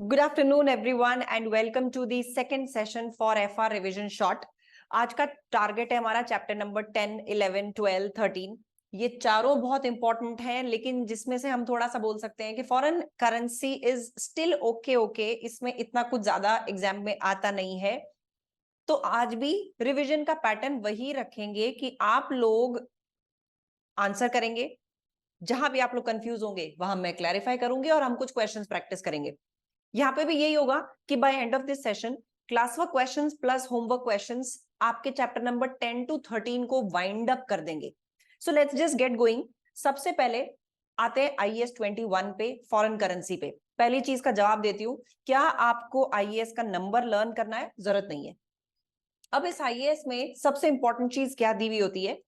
Good afternoon, everyone, and welcome to the second session for FR Revision Short. आज का target है हमारा chapter number 10, 11, 12, 13. ये चारों बहुत इंपॉर्टेंट हैं, लेकिन जिसमें से हम थोड़ा सा बोल सकते हैं कि foreign currency is still okay, इसमें इतना कुछ ज्यादा एग्जाम में आता नहीं है. तो आज भी रिविजन का पैटर्न वही रखेंगे कि आप लोग आंसर करेंगे, जहां भी आप लोग कंफ्यूज होंगे वहां मैं क्लैरिफाई करूंगी और हम कुछ क्वेश्चंस प्रैक्टिस करेंगे. यहाँ पे भी यही होगा कि by end of this session class work questions plus homework questions आपके चैप्टर नंबर 10 to 13 को वाइंड अप कर देंगे. So let's just get going. सबसे पहले आते हैं IAS 21 पे, फॉरेन करेंसी पे. पहली चीज का जवाब देती हूँ, क्या आपको IAS का नंबर लर्न करना है? जरूरत नहीं है. अब इस IAS में सबसे इंपॉर्टेंट चीज क्या दी हुई होती है?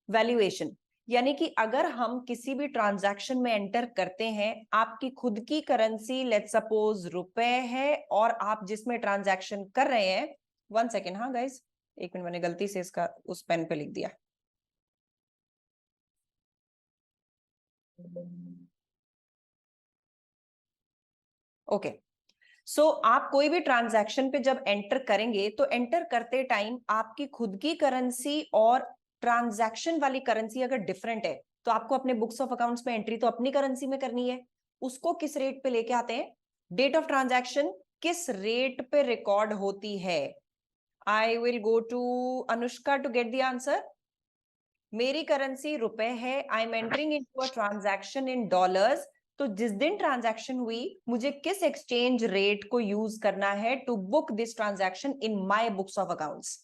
वैल्यूएशन. यानी कि अगर हम किसी भी ट्रांजैक्शन में एंटर करते हैं, आपकी खुद की करेंसी लेट्स सपोज रुपए है और आप जिसमें ट्रांजैक्शन कर रहे हैं, 1 सेकेंड, हाँ गाइस, 1 मिनट, मैंने गलती से इसका उस पेन पे लिख दिया. ओके. सो आप कोई भी ट्रांजैक्शन पे जब एंटर करेंगे तो एंटर करते टाइम आपकी खुद की करेंसी और ट्रांजैक्शन वाली करेंसी अगर डिफरेंट है तो आपको अपने बुक्स ऑफ अकाउंट्स में एंट्री तो अपनी करेंसी में करनी है. उसको किस रेट पे लेके आते हैं? डेट ऑफ ट्रांजैक्शन किस रेट पे रिकॉर्ड होती है? I will go to Anushka to get the answer. मेरी करेंसी रुपए है, I am entering into a transaction in dollars. तो जिस दिन ट्रांजैक्शन हुई, मुझे किस एक्सचेंज रेट को यूज करना है to book this transaction in my books of accounts?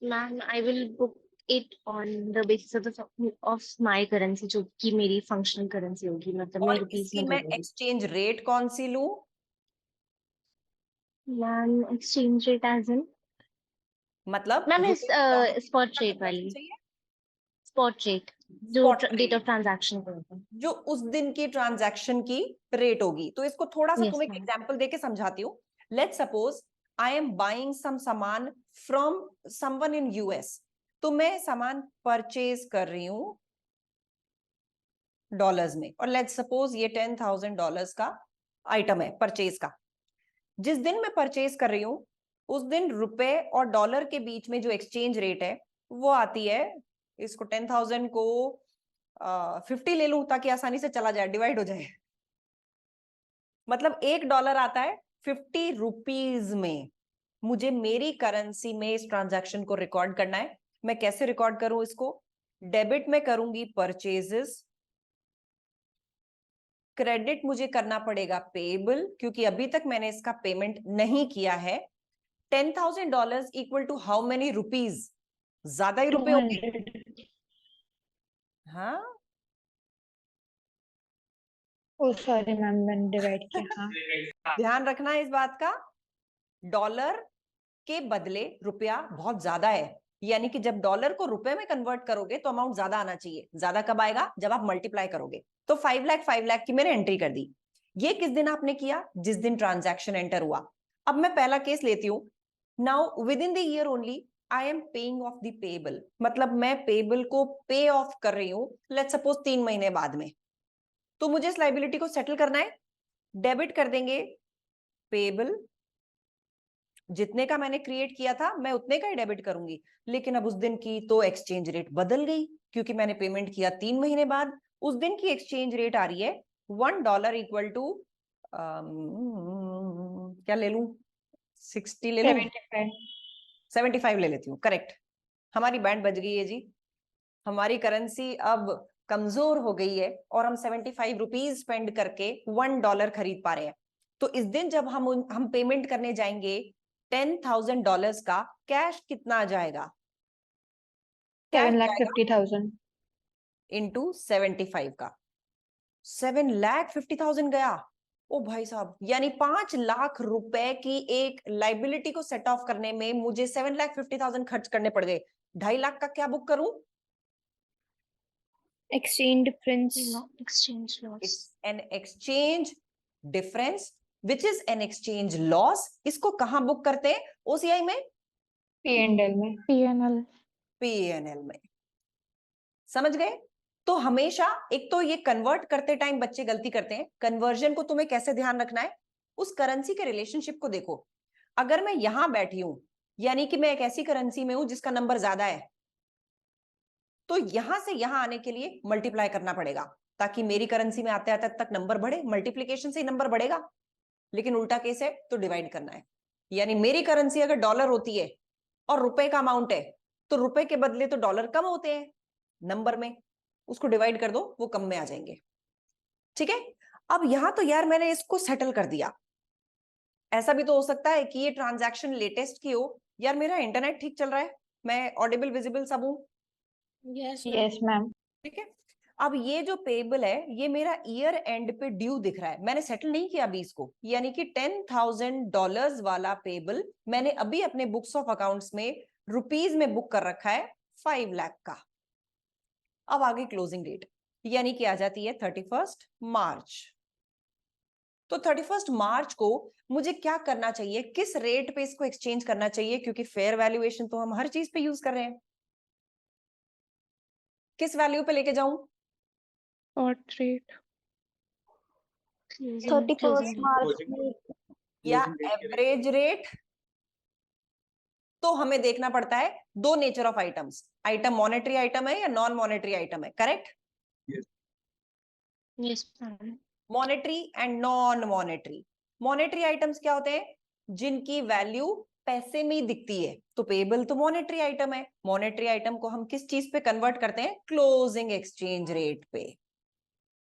Ma'am, I will book it on the basis of my currency, जो कि मेरी फंक्शनल करेंसी होगी. मतलब मैं और रुपीस इसकी में मैं करूंगी. एक्सचेंज रेट कौन सी लूं? Ma'am, exchange rate as in मतलब मैम इस रुपए में डॉलर स्पॉट रेट कन्वर्जन वाली. चाहिए? स्पॉट रेट जो spot date of rate transaction को होता है. जो उस दिन की ट्रांजैक्शन की रेट होगी. तो इसको थोड़ा सा यस तुम्हें एक मैम. एग्जांपल देके समझाती हूँ. Let's suppose I am buying some सामान फ्रॉम समवन इन US. तो मैं सामान परचेज कर रही हूं डॉलर्स में, और लेट्स सपोज ये $10,000 का आइटम है परचेज का. जिस दिन मैं परचेज कर रही हूं उस दिन रुपए और डॉलर के बीच में जो एक्सचेंज रेट है वो आती है, इसको 10,000 को 50 ले लूं ताकि आसानी से चला जाए, डिवाइड हो जाए. मतलब $1 आता है 50 रुपीज में. मुझे मेरी करेंसी में इस ट्रांजैक्शन को रिकॉर्ड करना है. मैं कैसे रिकॉर्ड करूं इसको? डेबिट में करूंगी परचेजेस, क्रेडिट मुझे करना पड़ेगा पेएबल, क्योंकि अभी तक मैंने इसका पेमेंट नहीं किया है. $10,000 equal to how many rupees? ज्यादा ही रुपए होंगे. 200. हाँ, ओ सॉरी मैम, मैंने डिवाइड किया. हाँ, ध्यान रखना इस बात का. डॉलर के बदले रुपया बहुत ज्यादा है, यानी कि जब डॉलर को रुपए में कन्वर्ट करोगे तो अमाउंट ज्यादा आना चाहिए. ज्यादा कब आएगा? जब आप मल्टीप्लाई करोगे. तो 5 लाख की मैंने एंट्री कर दी. ये किस दिन आपने किया? जिस दिन ट्रांजैक्शन एंटर हुआ. अब मैं पहला केस लेती हूं. Now with in the year only I am paying off the payable. मतलब मैं पेएबल को पे ऑफ कर रही हूं लेट्स सपोज 3 महीने बाद में. तो मुझे इस लाइबिलिटी को सेटल करना है. डेबिट कर देंगे पेएबल, जितने का मैंने क्रिएट किया था मैं उतने का ही डेबिट करूंगी. लेकिन अब उस दिन की तो एक्सचेंज रेट बदल गई, क्योंकि मैंने पेमेंट किया 3 महीने बाद. उस दिन की एक्सचेंज रेट आ रही है $1 इक्वल टू क्या ले लूं? 60 ले लूं? 75. 75 ले लेती हूँ. करेक्ट. हमारी बैंड बज गई है जी. हमारी करेंसी अब कमजोर हो गई है और हम 75 रुपीज स्पेंड करके $1 खरीद पा रहे हैं. तो इस दिन जब हम पेमेंट करने जाएंगे $10,000 का, कैश कितना आ जाएगा? 7,50,000. इंटू 75 का 7,50,000 गया. ओ भाई साहब, यानी 5 लाख रुपए की एक लाइबिलिटी को सेट ऑफ करने में मुझे 7,50,000 खर्च करने पड़ गए. 2.5 लाख का क्या बुक करूं? Exchange difference. Exchange loss. It's an exchange difference which is an exchange loss. इसको कहां बुक करते हैं? OCI में, P&L में. PNL. PNL में. समझ गए? तो हमेशा एक तो ये कन्वर्ट करते टाइम बच्चे गलती करते हैं, कन्वर्जन को तुम्हें कैसे ध्यान रखना है, उस करेंसी के रिलेशनशिप को देखो। अगर मैं यहां बैठी हूं, यानी कि मैं एक ऐसी करेंसी में हूं जिसका नंबर ज्यादा है, तो यहां से यहां आने के लिए मल्टीप्लाई करना पड़ेगा, ताकि मेरी करेंसी में आते आते तक नंबर बढ़े, मल्टीप्लीकेशन से ही नंबर बढ़ेगा। लेकिन उल्टा केस है तो डिवाइड करना है, यानी मेरी करेंसी अगर डॉलर होती है और रुपए का अमाउंट है, तो रुपए के बदले तो डॉलर कम होते हैं नंबर में, उसको डिवाइड कर दो, वो कम में आ जाएंगे। ठीक है, अब यहां तो यार मैंने इसको सेटल कर दिया। ऐसा भी तो हो सकता है कि ये ट्रांजैक्शन लेटेस्ट की हो, यार मेरा इंटरनेट ठीक चल रहा है, मैं ऑडिबल विजिबल सब हूं। Yes ma'am. ठीक है, अब ये जो पेबल है ये मेरा ईयर एंड पे ड्यू दिख रहा है, मैंने सेटल नहीं किया अभी इसको, यानी कि $10,000 वाला पेबल मैंने अभी अपने बुक्स ऑफ अकाउंट्स में रुपीज में बुक कर रखा है 5 लाख का। अब आगे क्लोजिंग डेट, यानी कि आ जाती है 31 मार्च। तो 31 मार्च को मुझे क्या करना चाहिए, किस रेट पे इसको एक्सचेंज करना चाहिए, क्योंकि फेयर वैल्यूएशन तो हम हर चीज पे यूज कर रहे हैं। किस वैल्यू पे लेके जाऊं, स्पॉट रेट closing 31 मार्च में। या एवरेज रेट। तो हमें देखना पड़ता है दो nature of items, item monetary item है या नॉन मॉनेटरी आइटम है, correct? yes ma'am monetary and non monetary. Monetary items क्या होते हैं, जिनकी वैल्यू पैसे में ही दिखती है, तो पेबल तो मॉनेटरी आइटम है। मॉनेटरी आइटम को हम किस चीज पे कन्वर्ट करते हैं, क्लोजिंग एक्सचेंज रेट पे,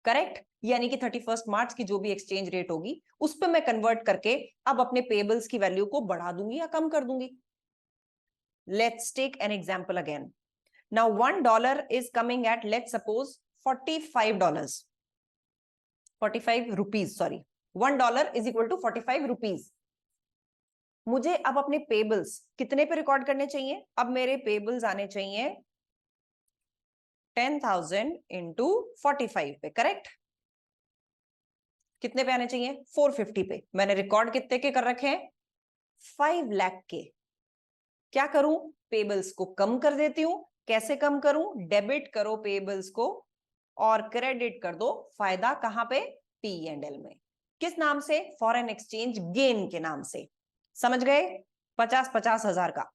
करेक्ट? यानी कि 31 मार्च की जो भी एक्सचेंज रेट होगी उस पे मैं कन्वर्ट करके अब अपने पेबल्स की वैल्यू को बढ़ा दूंगी या कम कर दूंगी। Let's take an example again. Now $1 is coming at, let's suppose, $45, 45 rupees, sorry, $1 is equal to 45 rupees. मुझे अब अपने पेबल्स कितने पे रिकॉर्ड करने चाहिए, अब मेरे पेबल्स आने चाहिए 10,000 इंटू 45 पे, करेक्ट? कितने पे आने चाहिए, 450 पे। मैंने रिकॉर्ड कितने के कर रखे हैं, 5 लाख के। क्या करूं, पेबल्स को कम कर देती हूं। कैसे कम करूं, डेबिट करो पेबल्स को और क्रेडिट कर दो फायदा, कहां पे, P&L में। किस नाम से, फॉरेन एक्सचेंज गेन के नाम से। समझ गए, 50-50 हजार का।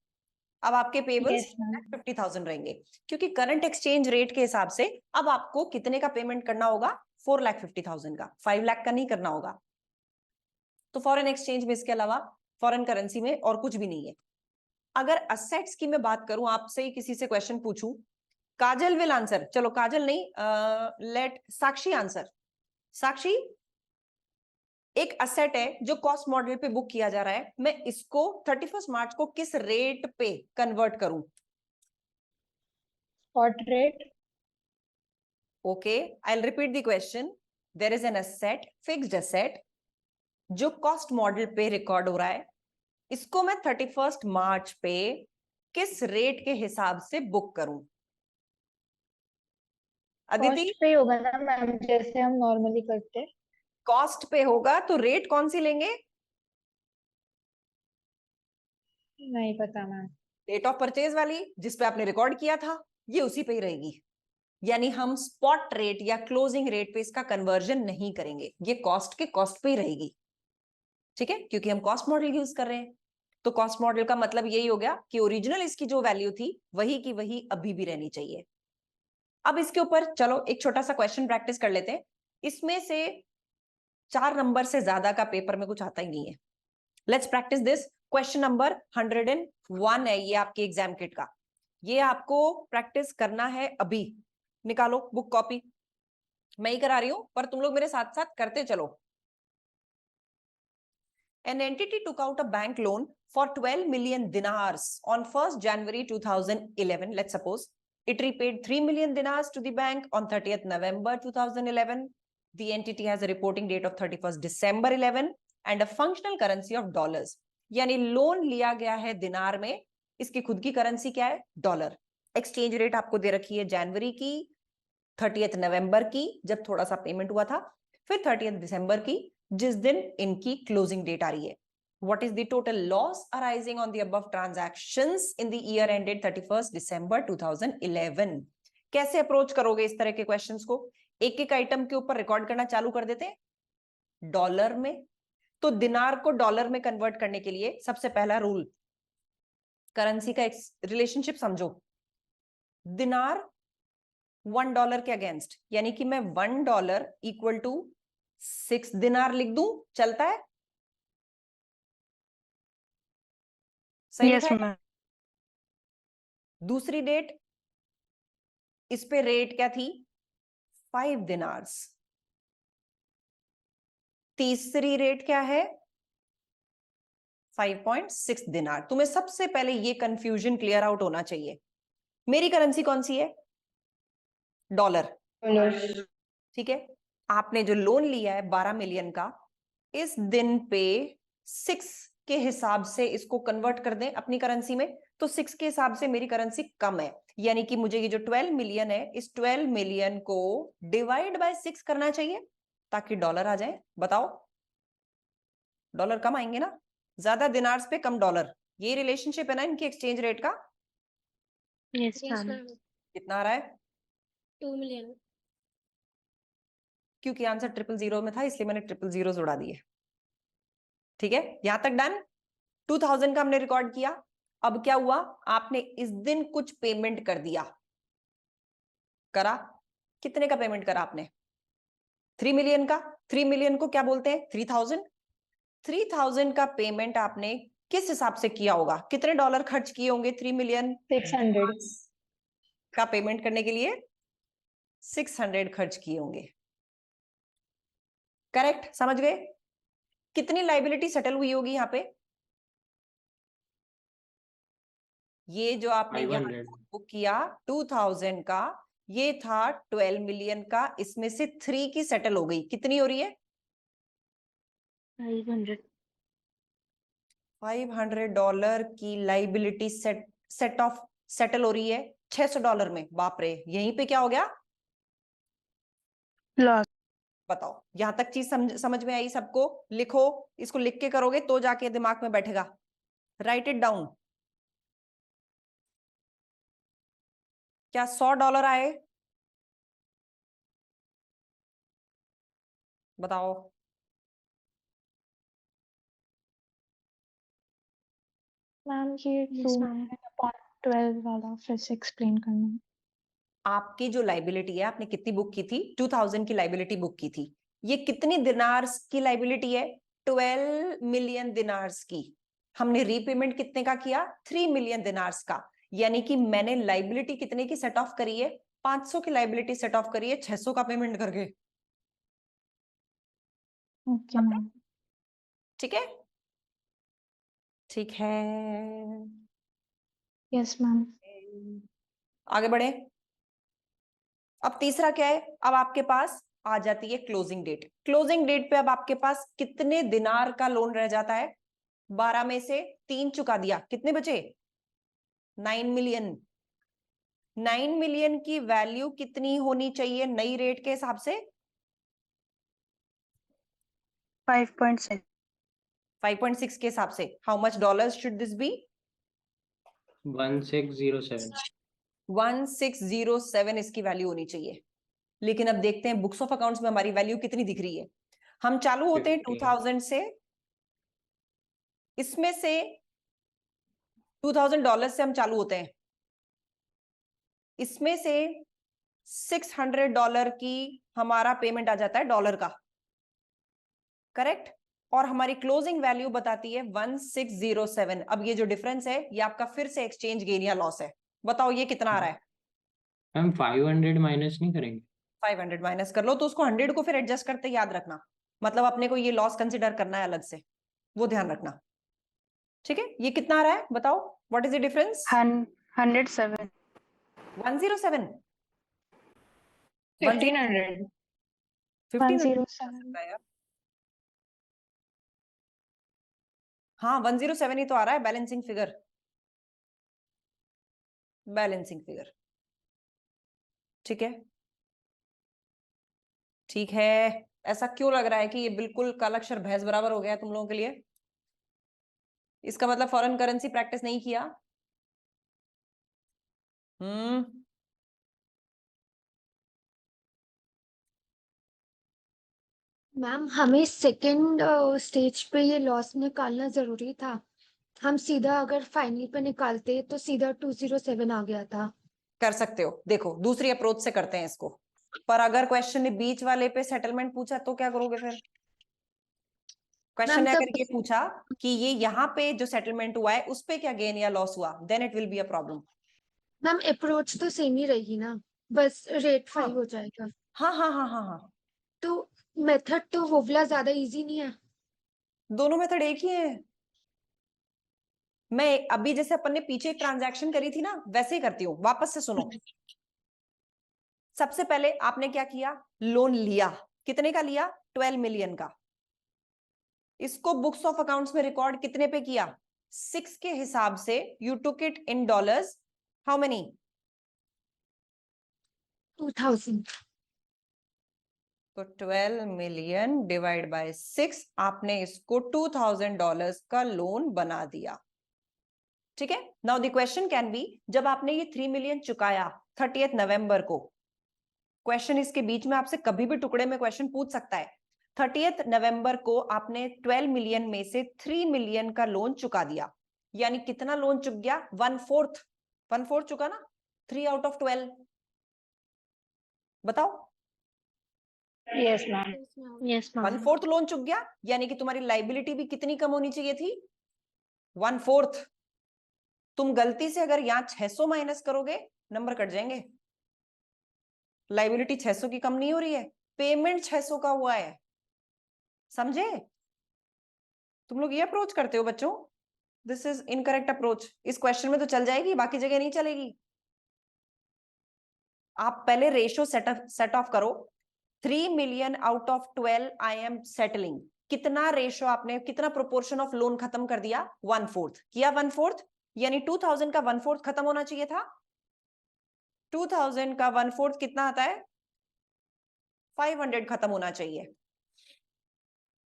अब आपके पेबल्स Yes, ma'am. 50,000 रहेंगे, क्योंकि करंट एक्सचेंज रेट के हिसाब से अब आपको कितने का पेमेंट करना होगा, 4,50,000 का, 5 लाख का नहीं करना होगा। तो फॉरेन एक्सचेंज में इसके अलावा फॉरेन करेंसी में और कुछ भी नहीं है। अगर असेट्स की मैं बात करूं, आपसे ही किसी से क्वेश्चन पूछूं, काजल विल आंसर, चलो काजल नहीं, लेट साक्षी आंसर। साक्षी, एक असेट है जो कॉस्ट मॉडल पे बुक किया जा रहा है, मैं इसको 31 मार्च को किस रेट पे कन्वर्ट करूं? Spot rate. Okay, I will repeat the question. There is an asset, fixed asset, जो कॉस्ट मॉडल पे रिकॉर्ड हो रहा है, इसको मैं 31 मार्च पे किस रेट के हिसाब से बुक करूं? अदिति, कॉस्ट पे होगा ना मैम, जैसे हम नॉर्मली करते हैं। कॉस्ट पे होगा तो रेट कौन सी लेंगे? नहीं पता मैम। डेट ऑफ परचेज वाली, जिस पे आपने रिकॉर्ड किया था, ये उसी पे ही रहेगी। यानी हम स्पॉट रेट या क्लोजिंग रेट पे इसका कन्वर्जन नहीं करेंगे, ये कॉस्ट के कॉस्ट पे ही रहेगी। ठीक है, क्योंकि हम कॉस्ट मॉडल यूज कर रहे हैं। तो कॉस्ट मॉडल का मतलब यही हो गया कि ओरिजिनल इसकी जो वैल्यू थी वही की वही अभी भी रहनी चाहिए। अब इसके ऊपर चलो एक छोटा सा क्वेश्चन प्रैक्टिस कर लेते हैं। इसमें से 4 नंबर से ज्यादा का पेपर में कुछ आता ही नहीं है। Let's practice this. Question number 101 है ये आपके एग्जाम किट का, ये आपको प्रैक्टिस करना है अभी। निकालो बुक कॉपी, मैं ही करा रही हूं पर तुम लोग मेरे साथ साथ करते चलो। An entity took out a bank loan for 12 million dinars on 1st January 2011. Let's suppose it repaid 3 million dinars to the bank on 30th November 2011. The entity has a reporting date of 31st December 11 and a functional currency of dollars. यानी loan लिया गया है दिनार में, इसकी खुद की currency क्या है, डॉलर। एक्सचेंज रेट आपको दे रखी है जनवरी की, 30th नवंबर की जब थोड़ा सा पेमेंट हुआ था, फिर 30th दिसंबर की जिस दिन इनकी क्लोजिंग डेट आ रही है। What is the total loss arising on the above transactions in the year ended 31st December 2011? कैसे अप्रोच करोगे इस तरह के क्वेश्चंस को? एक एक आइटम के ऊपर रिकॉर्ड करना चालू कर देते हैं डॉलर में। तो दिनार को डॉलर में कन्वर्ट करने के लिए सबसे पहला रूल, करेंसी का रिलेशनशिप समझो। दिनार $1 के अगेंस्ट, यानी कि मैं $1 इक्वल टू 6 दिनार लिख दूं, चलता है? सही लिखा है? दूसरी डेट, इस पे रेट क्या थी? 5 दिनार्स। तीसरी रेट क्या है? 5.6 दिनार। तुम्हें सबसे पहले ये कंफ्यूजन क्लियर आउट होना चाहिए। मेरी करेंसी कौन सी है? डॉलर, ठीक है। आपने जो लोन लिया है 12 मिलियन का, इस दिन पे 6 के हिसाब से इसको कन्वर्ट कर दें अपनी करेंसी में, तो 6 के हिसाब से मेरी करेंसी कम है, यानी कि मुझे ये जो 12 मिलियन है, इस 12 मिलियन को डिवाइड बाय 6 करना चाहिए ताकि डॉलर आ जाए। बताओ, डॉलर कम आएंगे ना? ज्यादा दिनार्स पे कम डॉलर, ये रिलेशनशिप है ना इनकी एक्सचेंज रेट का। Yes ma'am. कितना आ रहा है? 2 million। क्योंकि आंसर 000 में था, इसलिए मैंने 000 उड़ा दिए। ठीक है, यहां तक डन। 2000 का हमने रिकॉर्ड किया। अब क्या हुआ? आपने इस दिन कुछ पेमेंट कर दिया, करा। कितने का पेमेंट करा आपने? 3 मिलियन का। 3 मिलियन को क्या बोलते हैं? 3000। 3000 का पेमेंट आपने किस हिसाब से किया होगा? कितने डॉलर खर्च किए होंगे 3 मिलियन 600। का पेमेंट करने के लिए? 600 खर्च किए होंगे। करेक्ट, समझ गए? कितनी लाइबिलिटी सेटल हुई होगी यहाँ पे? ये जो आपने यहाँ बुक किया 2000 का, ये था 12 मिलियन का, इसमें से 3 की सेटल हो गई। कितनी हो रही है? 500। $500 की लाइबिलिटी सेटल हो रही है $600 में। बाप रे, यहीं पे क्या हो गया? लॉस। बताओ, यहां तक चीज समझ में आई सबको? लिखो, इसको लिख के करोगे तो जाके दिमाग में बैठेगा। Right it down. क्या $100 आए? बताओ। मैम ये 2 million/12 वाला फिर से एक्सप्लेन करना। आपकी जो लाइबिलिटी है, आपने कितनी बुक की थी? 2000 की लाइबिलिटी बुक की थी। ये कितनी दिनार्स की लाइबिलिटी है? 12 मिलियन दिनार्स की। हमने रीपेमेंट कितने का किया? 3 मिलियन दिनार्स का। यानी कि मैंने लाइबिलिटी कितने की सेट ऑफ करी है? 500 की लाइबिलिटी सेट ऑफ करी है 600 का पेमेंट करके। Okay ma'am. ठीक है, ठीक है। Yes ma'am. आगे बढ़े। अब तीसरा क्या है? अब आपके पास आ जाती है क्लोजिंग डेट। क्लोजिंग डेट पे अब आपके पास कितने दिनार का लोन रह जाता है? 12 में से 3 चुका दिया, कितने बचे? 9 मिलियन। 9 मिलियन की वैल्यू कितनी होनी चाहिए नई रेट के हिसाब से? 5.6। 5.6 के हिसाब से how much dollars should this be? 1607। 1607 इसकी वैल्यू होनी चाहिए। लेकिन अब देखते हैं बुक्स ऑफ अकाउंट्स में हमारी वैल्यू कितनी दिख रही है। हम चालू होते हैं 2000 से, इसमें से $2000 से हम चालू होते हैं, इसमें से $600 की हमारा पेमेंट आ जाता है डॉलर का। करेक्ट। और हमारी क्लोजिंग वैल्यू बताती है 1607। अब ये जो डिफरेंस है, ये आपका फिर से एक्सचेंज गेन या लॉस है। बताओ ये कितना आ रहा है? हम 500 माइनस नहीं करेंगे? 500 माइनस कर लो, तो उसको 100 को फिर एडजस्ट करते याद रखना। मतलब अपने को ये लॉस कंसिडर करना है अलग से, वो ध्यान रखना। ठीक है, ये कितना आ रहा है बताओ? What is the difference? 107। 107। 1500। 107। हाँ 107 ही तो आ रहा है बैलेंसिंग फिगर। Balancing figure. ठीक है, ठीक है। ऐसा क्यों लग रहा है कि ये बिल्कुल काला अक्षर भैंस बराबर हो गया तुम लोगों के लिए? इसका मतलब फॉरेन करेंसी प्रैक्टिस नहीं किया। मैम हमें सेकंड स्टेज पे ये लॉस निकालना जरूरी था। हम सीधा अगर फाइनल पे निकालते तो सीधा 207 आ गया था। कर सकते हो, देखो दूसरी अप्रोच से करते हैं इसको। पर अगर क्वेश्चन ने बीच वाले पे सेटलमेंट पूछा तो क्या करोगे फिर? क्वेश्चन मैम ने तब अगर ये पूछा कि ये यहाँ पे जो सेटलमेंट हुआ है उस पे क्या गेन या लॉस हुआ, then it will be a problem. Ma'am approach तो सेम ही रहेगी ना, बस रेट हाँ 5 हो जाएगा। हाँ हाँ हाँ हाँ हाँ, तो मेथड तो वो वाला ज्यादा इजी नहीं है। दोनों मेथड एक ही है। मैं अभी जैसे अपन ने पीछे एक ट्रांजैक्शन करी थी ना, वैसे ही करती हूँ, वापस से सुनो। सबसे पहले आपने क्या किया, लोन लिया। कितने का लिया? 12 मिलियन का। इसको बुक्स ऑफ अकाउंट्स में रिकॉर्ड कितने पे किया? 6 के हिसाब से you took it in dollars, how many? 2000। तो 12 मिलियन डिवाइड बाय 6, आपने इसको $2000 का लोन बना दिया। ठीक है, now the question can be, जब आपने ये 3 मिलियन चुकाया 30 नवंबर को, क्वेश्चन इसके बीच में आपसे कभी भी टुकड़े में क्वेश्चन पूछ सकता है। 30 नवंबर को आपने 12 मिलियन में से 3 मिलियन का लोन चुका दिया, यानी कितना लोन चुक गया? 1/4। 1/4 चुका ना, 3 आउट ऑफ 12। बताओ, yes ma'am. Yes ma'am. 1/4 loan चुक गया, यानी कि तुम्हारी लाइबिलिटी भी कितनी कम होनी चाहिए थी? 1/4। तुम गलती से अगर यहां 600 माइनस करोगे, नंबर कट जाएंगे। लाइबिलिटी 600 की कम नहीं हो रही है, पेमेंट 600 का हुआ है। समझे? तुम लोग ये अप्रोच करते हो बच्चों, दिस इज इनकरेक्ट अप्रोच। इस क्वेश्चन में तो चल जाएगी, बाकी जगह नहीं चलेगी। आप पहले रेशियो सेट ऑफ करो। 3 million out of 12 I am settling. कितना रेशियो आपने, कितना प्रोपोर्शन ऑफ लोन खत्म कर दिया? 1/4 किया। 1/4 यानी 2000 का 1/4 खत्म होना चाहिए था। 2000 का 1/4 कितना आता है? 500 खत्म होना चाहिए।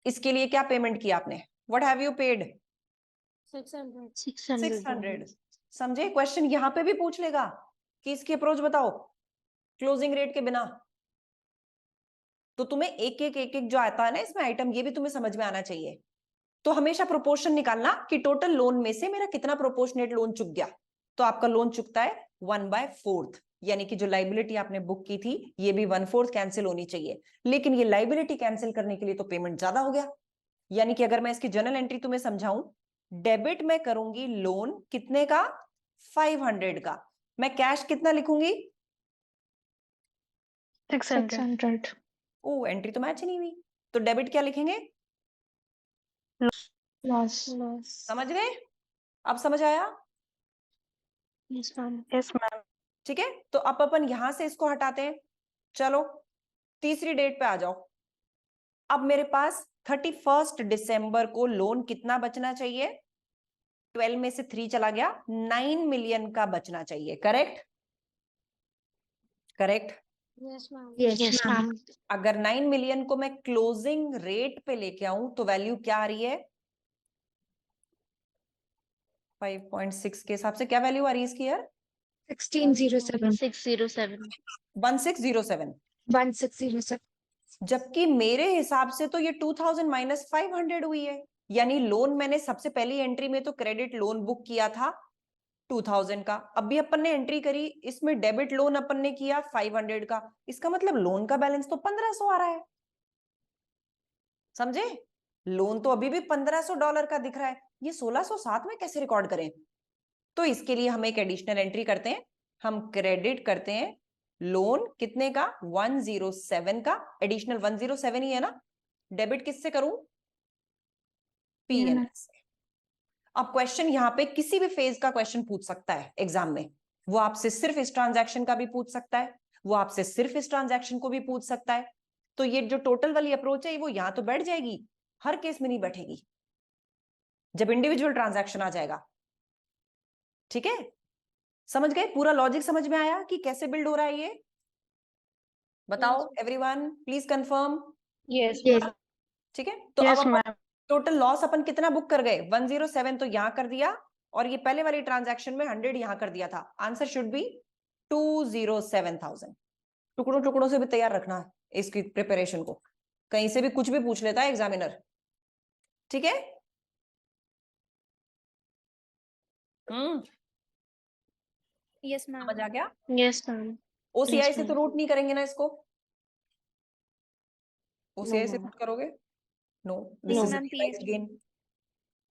इसके लिए क्या पेमेंट किया आपने? What have you paid? 600। समझे? क्वेश्चन यहां पे भी पूछ लेगा कि इसकी अप्रोच बताओ क्लोजिंग रेट के बिना। तो तुम्हें एक एक जो आता है ना इसमें आइटम, ये भी तुम्हें समझ में आना चाहिए। तो हमेशा प्रोपोर्शन निकालना कि टोटल लोन में से मेरा कितना प्रोपोर्शनेट लोन चुक गया। तो आपका लोन चुकता है 1/4, यानी कि जो लाइबिलिटी आपने बुक की थी ये भी 1/4 कैंसिल होनी चाहिए। लेकिन ये लाइबिलिटी कैंसिल करने के लिए तो पेमेंट ज्यादा हो गया। यानी कि अगर मैं इसकी जर्नल एंट्री तुम्हें समझाऊं, डेबिट में करूंगी लोन कितने का? 500 का। मैं कैश कितना लिखूंगी? 600। ओ, एंट्री तो मैच ही नहीं हुई। तो डेबिट क्या लिखेंगे? लॉस। समझ गए? अब समझ आया? Yes ma'am. Yes ma'am. ठीक है, तो अब अपन यहां से इसको हटाते हैं। चलो तीसरी डेट पे आ जाओ। अब मेरे पास 31 दिसंबर को लोन कितना बचना चाहिए? 12 में से 3 चला गया, 9 मिलियन का बचना चाहिए। करेक्ट? करेक्ट। Yes ma'am. अगर 9 मिलियन को मैं क्लोजिंग रेट पे लेके आऊं तो वैल्यू क्या आ रही है? 5.6 के हिसाब से क्या वैल्यू आ रही है इसकी यार? 1607। 607। 1607। 1607। जबकि मेरे हिसाब से तो ये 2000 माइनस 500 हुई है। यानी लोन मैंने सबसे पहली एंट्री में तो क्रेडिट लोन बुक किया था 2000 का, अभी अपन ने एंट्री करी इसमें डेबिट लोन अपन ने किया 500 का। इसका मतलब लोन का बैलेंस तो 1500 आ रहा है। समझे? लोन तो अभी भी $1500 का दिख रहा है, ये 1607 में कैसे रिकॉर्ड करें? तो इसके लिए हम एक एडिशनल एंट्री करते हैं। हम क्रेडिट करते हैं लोन कितने का? 107 का। एडिशनल 107 ही है ना। डेबिट किससे करूं? पीएनएल से। अब क्वेश्चन यहां पे किसी भी फेज का क्वेश्चन पूछ सकता है एग्जाम में। वो आपसे सिर्फ इस ट्रांजैक्शन का भी पूछ सकता है, वो आपसे सिर्फ इस ट्रांजैक्शन को भी पूछ सकता है। तो ये जो टोटल वाली अप्रोच है वो यहां तो बैठ जाएगी, हर केस में नहीं बैठेगी जब इंडिविजुअल ट्रांजैक्शन आ जाएगा। ठीक है, समझ गए? पूरा लॉजिक समझ में आया कि कैसे बिल्ड हो रहा है ये? बताओ एवरीवन, प्लीज कंफर्म। यस ठीक है, तो यस अब अपन मैम। टोटल लॉस अपन कितना बुक कर गए? 107 तो यहां कर दिया, और ये पहले वाली ट्रांजैक्शन में 100 यहां कर दिया था। Answer should be 207,000। टुकड़ों टुकड़ों से भी तैयार रखना इसकी प्रिपरेशन को। कहीं से भी कुछ भी पूछ लेता है एग्जामिनर, ठीक है। Yes ma'am. समझ आ गया। Yes ma'am. ओसीआई Yes, से तो ma'am. रूट नहीं करेंगे ना इसको, ओसीआई से ma'am. रूट करोगे? No, this No. Is ma'am realized PSD. Gain.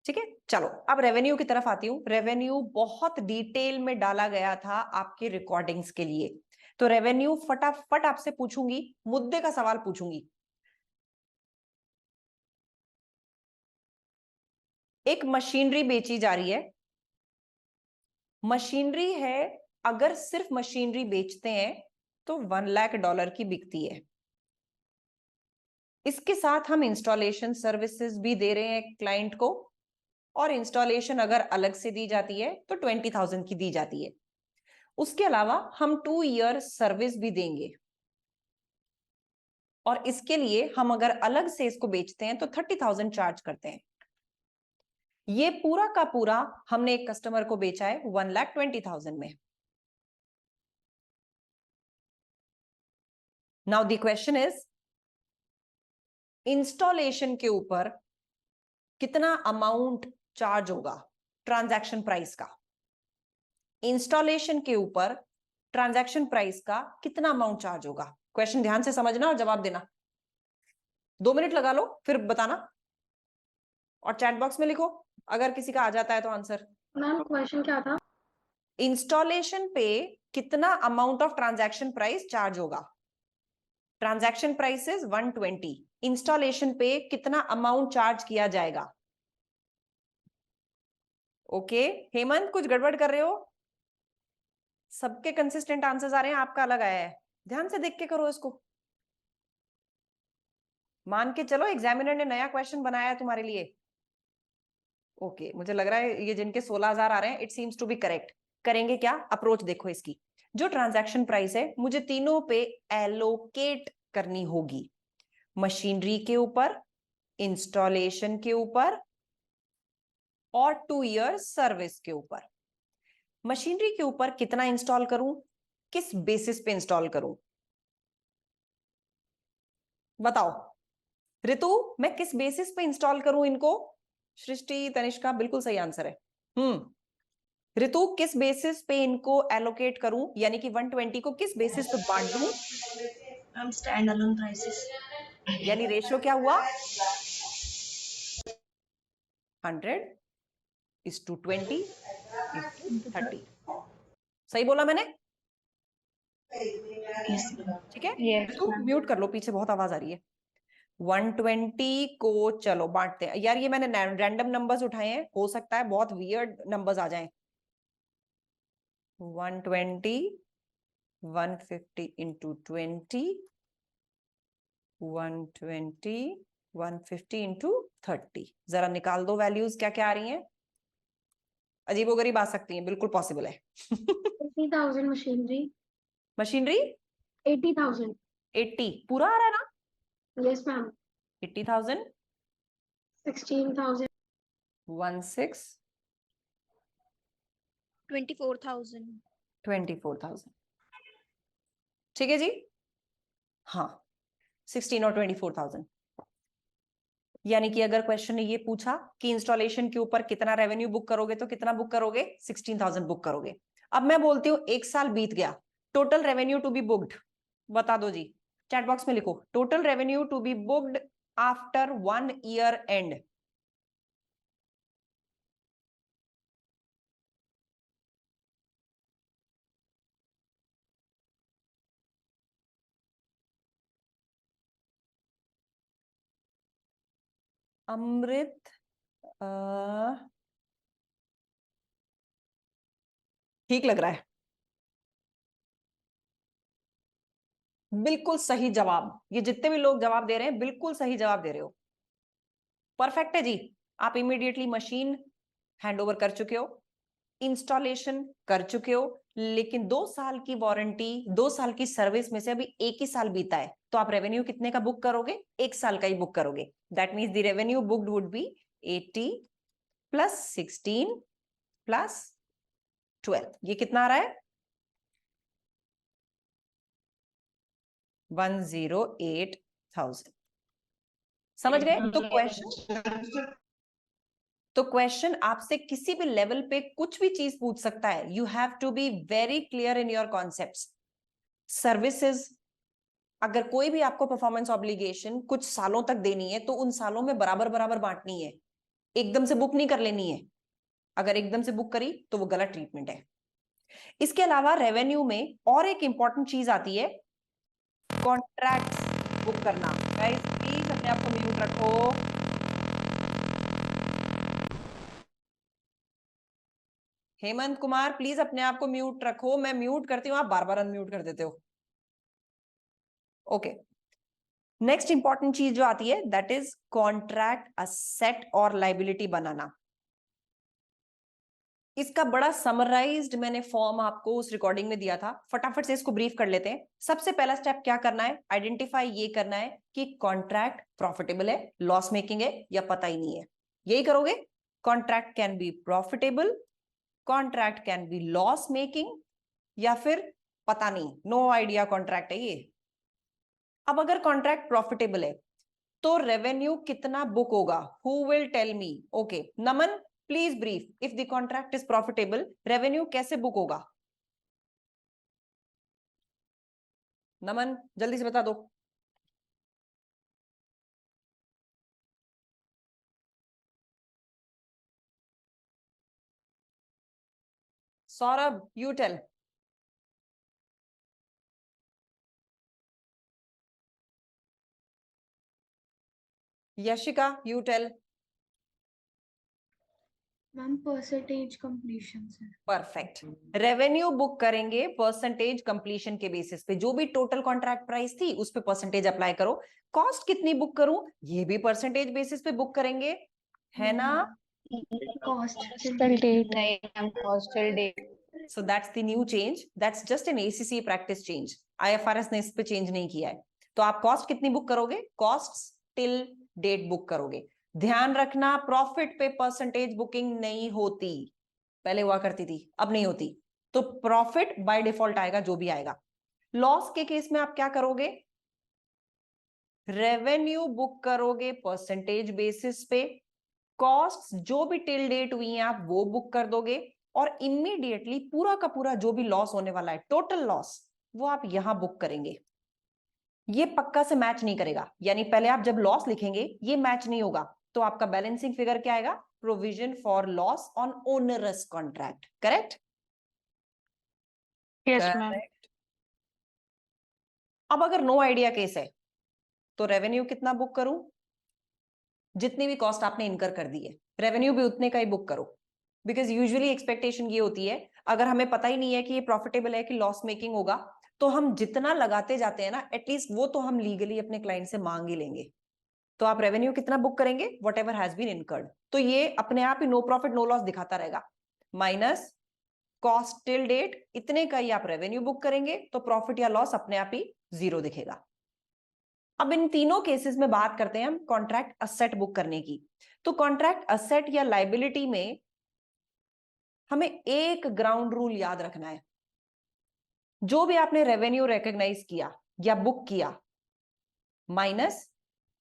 ठीक है, चलो अब रेवेन्यू की तरफ आती हूँ। रेवेन्यू बहुत डिटेल में डाला गया था आपके रिकॉर्डिंग्स के लिए, तो रेवेन्यू फटाफट आपसे पूछूंगी, मुद्दे का सवाल पूछूंगी। एक मशीनरी बेची जा रही है, मशीनरी है, अगर सिर्फ मशीनरी बेचते हैं तो $1 लाख की बिकती है। इसके साथ हम इंस्टॉलेशन सर्विसेज भी दे रहे हैं क्लाइंट को, और इंस्टॉलेशन अगर अलग से दी जाती है तो 20,000 की दी जाती है। उसके अलावा हम 2 ईयर सर्विस भी देंगे, और इसके लिए हम अगर अलग से इसको बेचते हैं तो 30,000 चार्ज करते हैं। ये पूरा का पूरा हमने एक कस्टमर को बेचा है 1,20,000 में। Now the question is, installation के ऊपर कितना अमाउंट चार्ज होगा ट्रांजैक्शन प्राइस का? इंस्टॉलेशन के ऊपर ट्रांजैक्शन प्राइस का कितना अमाउंट चार्ज होगा? क्वेश्चन ध्यान से समझना और जवाब देना। 2 मिनट लगा लो फिर बताना, और चैट बॉक्स में लिखो अगर किसी का आ जाता है तो आंसर। मैम क्वेश्चन क्या था? इंस्टॉलेशन पे कितना amount of transaction price charge होगा? ट्रांजैक्शन प्राइस इज 120, इंस्टॉलेशन पे कितना अमाउंट चार्ज किया जाएगा? ओके हेमंत, कुछ गड़बड़ कर रहे हो? सबके कंसिस्टेंट आंसर्स आ रहे हैं, आपका अलग आया है। ध्यान से देख के करो इसको, मान के चलो एग्जामिनर ने नया क्वेश्चन बनाया है तुम्हारे लिए। ओके मुझे लग रहा है ये जिनके 16,000 आ रहे हैं, it seems to be correct. करेंगे क्या? अप्रोच देखो इसकी। जो ट्रांजैक्शन प्राइस है मुझे तीनों पे एलोकेट करनी होगी, मशीनरी के ऊपर, इंस्टॉलेशन के ऊपर, और 2 ईयर सर्विस के ऊपर। मशीनरी के ऊपर कितना इंस्टॉल करूं, किस बेसिस पे इंस्टॉल करूं? बताओ ऋतु, मैं किस बेसिस पे इंस्टॉल करूं इनको? सृष्टि, तनिष्का, बिल्कुल सही आंसर है। ऋतु, किस बेसिस पे इनको एलोकेट करूं, यानी कि 120 को किस बेसिस पे बांट दूं? Ma'am stand alone prices. यानी रेशियो क्या हुआ? 100:20:30। सही बोला मैंने? ठीक है, Yes, ऋतु ma'am. म्यूट कर लो, पीछे बहुत आवाज आ रही है। 120 को चलो बांटते हैं। यार ये मैंने रैंडम नंबर्स उठाए हैं, हो सकता है बहुत वियर्ड नंबर्स आ जाएं। 120, 150 इंटू 20, 120, 150 इंटू 30। जरा निकाल दो वैल्यूज क्या क्या आ रही हैं। अजीबोगरीब आ सकती हैं, बिल्कुल पॉसिबल है। 80,000 मशीनरी। मशीनरी 80,000। 80 पूरा आ रहा है ना? Yes ma'am. 80,000, 16,000। 16, 24,000। 24,000। ठीक है जी, हाँ 16 और 24,000। यानी कि अगर क्वेश्चन ने ये पूछा कि इंस्टॉलेशन के ऊपर कितना रेवेन्यू बुक करोगे, तो कितना बुक करोगे? 16,000 बुक करोगे। अब मैं बोलती हूँ 1 साल बीत गया, total revenue to be booked बता दो जी, चैट बॉक्स में लिखो, total revenue to be booked after 1 year end. Amrit, ठीक लग रहा है, बिल्कुल सही जवाब। ये जितने भी लोग जवाब दे रहे हैं बिल्कुल सही जवाब दे रहे हो, परफेक्ट है जी। आप इमीडिएटली मशीन हैंडओवर कर चुके हो, इंस्टॉलेशन कर चुके हो, लेकिन 2 साल की वारंटी, 2 साल की सर्विस में से अभी 1 ही साल बीता है, तो आप रेवेन्यू कितने का बुक करोगे? 1 साल का ही बुक करोगे। That means the revenue booked would be 80 plus 16 plus 12। ये कितना आ रहा है? 108,000। समझ गए? तो क्वेश्चन आपसे किसी भी लेवल पे कुछ भी चीज पूछ सकता है. You have to be very clear in your concepts. Services, अगर कोई भी आपको परफॉर्मेंस ऑब्लिगेशन कुछ सालों तक देनी है तो उन सालों में बराबर बराबर बांटनी है, एकदम से बुक नहीं कर लेनी है. अगर एकदम से बुक करी तो वो गलत ट्रीटमेंट है. इसके अलावा रेवेन्यू में और एक इंपॉर्टेंट चीज आती है, कॉन्ट्रैक्ट बुक करना. गाइस प्लीज अपने आप को म्यूट रखो. हेमंत कुमार प्लीज अपने आप को म्यूट रखो. मैं म्यूट करती हूँ, आप बार बार अनम्यूट कर देते हो. ओके, नेक्स्ट इंपॉर्टेंट चीज जो आती है दैट इज कॉन्ट्रैक्ट असेट और लाइबिलिटी बनाना. इसका बड़ा समराइज्ड मैंने फॉर्म आपको उस रिकॉर्डिंग में दिया था. फटाफट से इसको ब्रीफ कर लेते हैं. सबसे पहला स्टेप क्या करना है, आइडेंटिफाई ये करना है कि कॉन्ट्रैक्ट प्रॉफिटेबल है, लॉस मेकिंग है या पता ही नहीं है. यही करोगे. Contract can be profitable, contract can be loss making, या फिर पता नहीं, नो आइडिया कॉन्ट्रैक्ट है ये. अब अगर कॉन्ट्रैक्ट प्रॉफिटेबल है तो रेवेन्यू कितना बुक होगा? Who will tell me? Okay, Naman please brief. If the contract is profitable, revenue कैसे बुक होगा? नमन जल्दी से बता दो. Saurabh you tell. Yashika you tell. Ma'am percentage completion से. परफेक्ट. रेवेन्यू बुक करेंगे परसेंटेज कंप्लीशन के बेसिस पे. जो भी टोटल कॉन्ट्रैक्ट प्राइस थी उस पे परसेंटेज अप्लाई करो. कॉस्ट कितनी बुक करूं, ये भी परसेंटेज बेसिस पे बुक करेंगे, है ना? Cost Till date. So that's the new change. That's just an ACC practice change. IFRS ने इस पे चेंज नहीं किया है. तो आप कॉस्ट कितनी बुक करोगे? कॉस्ट टिल डेट बुक करोगे. ध्यान रखना, प्रॉफिट पे परसेंटेज बुकिंग नहीं होती. पहले हुआ करती थी, अब नहीं होती. तो प्रॉफिट बाय डिफॉल्ट आएगा जो भी आएगा. लॉस के केस में आप क्या करोगे? रेवेन्यू बुक करोगे परसेंटेज बेसिस पे. कॉस्ट जो भी टिल डेट हुई हैं आप वो बुक कर दोगे, और इमीडिएटली पूरा का पूरा जो भी लॉस होने वाला है, टोटल लॉस, वो आप यहां बुक करेंगे. ये पक्का से मैच नहीं करेगा. यानी पहले आप जब लॉस लिखेंगे ये मैच नहीं होगा, तो आपका बैलेंसिंग फिगर क्या आएगा? Provision for loss on onerous contract. Correct? Yes, ma'am. अब अगर नो आइडिया केस है तो रेवेन्यू कितना बुक करूं? जितनी भी कॉस्ट आपने इनकर कर दी है, रेवेन्यू भी उतने का ही बुक करो. बिकॉज यूजुअली एक्सपेक्टेशन ये होती है, अगर हमें पता ही नहीं है कि ये प्रॉफिटेबल है कि लॉस मेकिंग होगा, तो हम जितना लगाते जाते हैं ना, एटलीस्ट वो तो हम लीगली अपने क्लाइंट से मांग ही लेंगे. तो आप रेवेन्यू कितना बुक करेंगे? Whatever has been incurred. तो ये अपने आप ही नो प्रॉफिट नो लॉस दिखाता रहेगा. माइनस कॉस्ट टिल डेट, इतने का ही आप रेवेन्यू बुक करेंगे, तो प्रॉफिट या लॉस अपने आप ही जीरो दिखेगा. अब इन तीनों केसेस में बात करते हैं हम कॉन्ट्रैक्ट असेट बुक करने की. तो कॉन्ट्रैक्ट असेट या लाइबिलिटी में हमें एक ग्राउंड रूल याद रखना है. जो भी आपने रेवेन्यू रिकॉग्नाइज किया या बुक किया, माइनस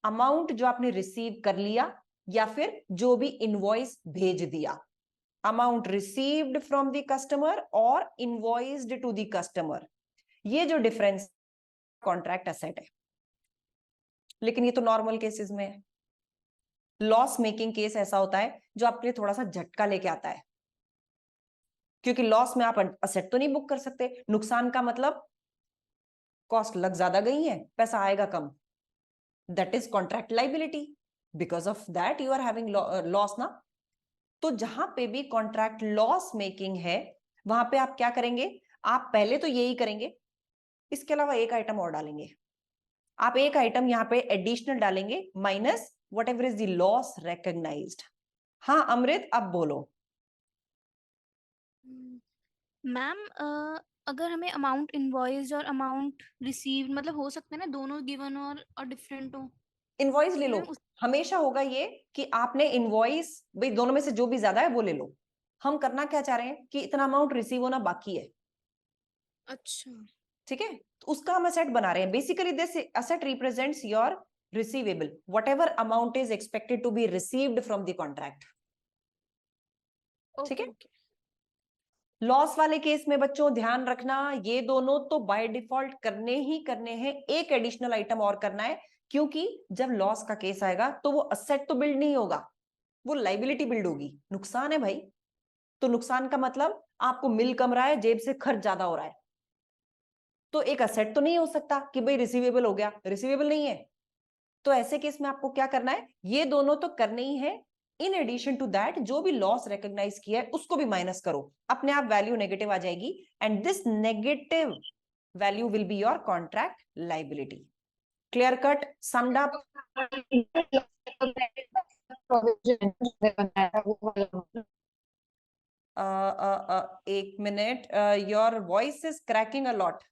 अमाउंट जो आपने रिसीव कर लिया या फिर जो भी इनवॉइस भेज दिया. Amount received from the customer और इनवॉइस्ड टू द कस्टमर, ये जो डिफरेंस कॉन्ट्रैक्ट असेट है. लेकिन ये तो नॉर्मल केसेस में है. लॉस मेकिंग केस ऐसा होता है जो आपके लिए थोड़ा सा झटका लेके आता है, क्योंकि लॉस में आप असेट तो नहीं बुक कर सकते. नुकसान का मतलब कॉस्ट लग ज्यादा गई है, पैसा आएगा कम. That is contract liability. Because of that you are having loss ना. तो जहां पे भी कॉन्ट्रैक्ट लॉस मेकिंग है, वहां पे आप क्या करेंगे? आप पहले तो यही करेंगे, इसके अलावा एक आइटम और डालेंगे. आप एक आइटम यहाँ पे एडिशनल डालेंगे, minus whatever is the loss recognized. हाँ अमृत अब बोलो. मैम अगर हमें अमाउंट इनवॉइस्ड और अमाउंट रिसीव्ड मतलब हो सकता है ना, दोनों गिवन और डिफरेंट हो. इनवॉइस ले लो. मैम हमेशा होगा ये कि आपने इनवॉइस, भाई दोनों में से जो भी ज्यादा है वो ले लो. हम करना क्या चाह रहे हैं कि इतना अमाउंट रिसीव होना बाकी है. अच्छा. ठीक है, तो उसका हम असेट बना रहे हैं. Basically this asset represents your receivable, whatever amount is expected to be received from the contract. ठीक है? लॉस वाले केस में बच्चों ध्यान रखना, ये दोनों तो बाय डिफॉल्ट करने ही करने हैं, एक एडिशनल आइटम और करना है, क्योंकि जब लॉस का केस आएगा तो वो असेट तो बिल्ड नहीं होगा, वो लाइबिलिटी बिल्ड होगी। नुकसान है भाई, तो नुकसान का मतलब आपको मिल कम रहा है, जेब से खर्च ज्यादा हो रहा है, तो एक असेट तो नहीं हो सकता कि भाई रिसीवेबल हो गया, रिसीवेबल नहीं है। तो ऐसे केस में आपको क्या करना है, ये दोनों तो करने ही है, इन एडिशन टू दैट जो भी लॉस रिकॉग्नाइज किया है उसको भी माइनस करो, अपने आप वैल्यू नेगेटिव आ जाएगी, and this negative value will be your contract liability. Clear cut, summed up? एक minute, your voice is cracking a lot.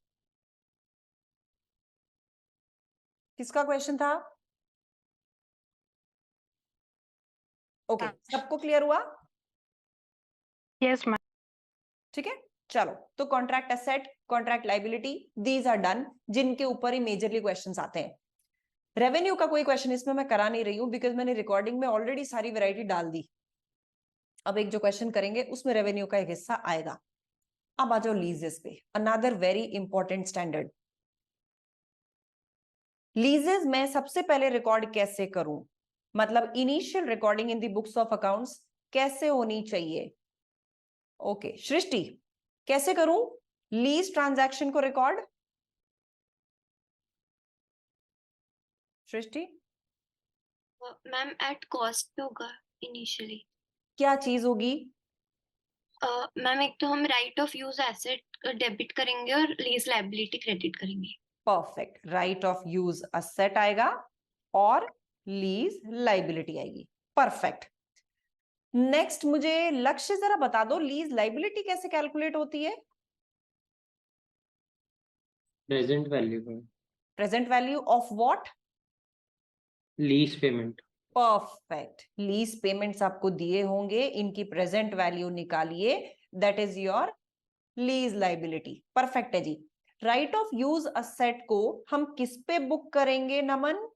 किसका क्वेश्चन था? ओके, सबको क्लियर हुआ? Yes ma'am. ठीक है, चलो, तो contract asset, contract liability, these are done, जिनके ऊपर ही मेजरली क्वेश्चंस आते हैं। रेवेन्यू का कोई क्वेश्चन इसमें मैं करा नहीं रही हूं, बिकॉज मैंने रिकॉर्डिंग में ऑलरेडी सारी वैरायटी डाल दी। अब एक जो क्वेश्चन करेंगे उसमें रेवेन्यू का एक हिस्सा आएगा। अब आ जाओ लीजेस पे, अनदर वेरी इंपॉर्टेंट स्टैंडर्ड। लीजेस मैं सबसे पहले रिकॉर्ड कैसे करूं, मतलब initial recording in the books of accounts कैसे होनी चाहिए? ओके, सृष्टि कैसे करूं लीज ट्रांजैक्शन को record? Srishti ma'am at cost पे होगा इनिशियली। क्या चीज होगी? मैम एक तो हम right of use asset debit करेंगे और लीज लायबिलिटी क्रेडिट करेंगे। Perfect, right of use asset आएगा और लीज लाइबिलिटी आएगी। परफेक्ट। नेक्स्ट मुझे लक्ष्य जरा बता दो, लीज लाइबिलिटी कैसे कैलकुलेट होती है? प्रेजेंट वैल्यू का, present value of what? Lease payment. Perfect, lease payments आपको दिए होंगे, इनकी प्रेजेंट वैल्यू निकालिए, that is your lease liability. Perfect है जी। राइट ऑफ यूज असेट को हम किस पे बुक करेंगे नमन?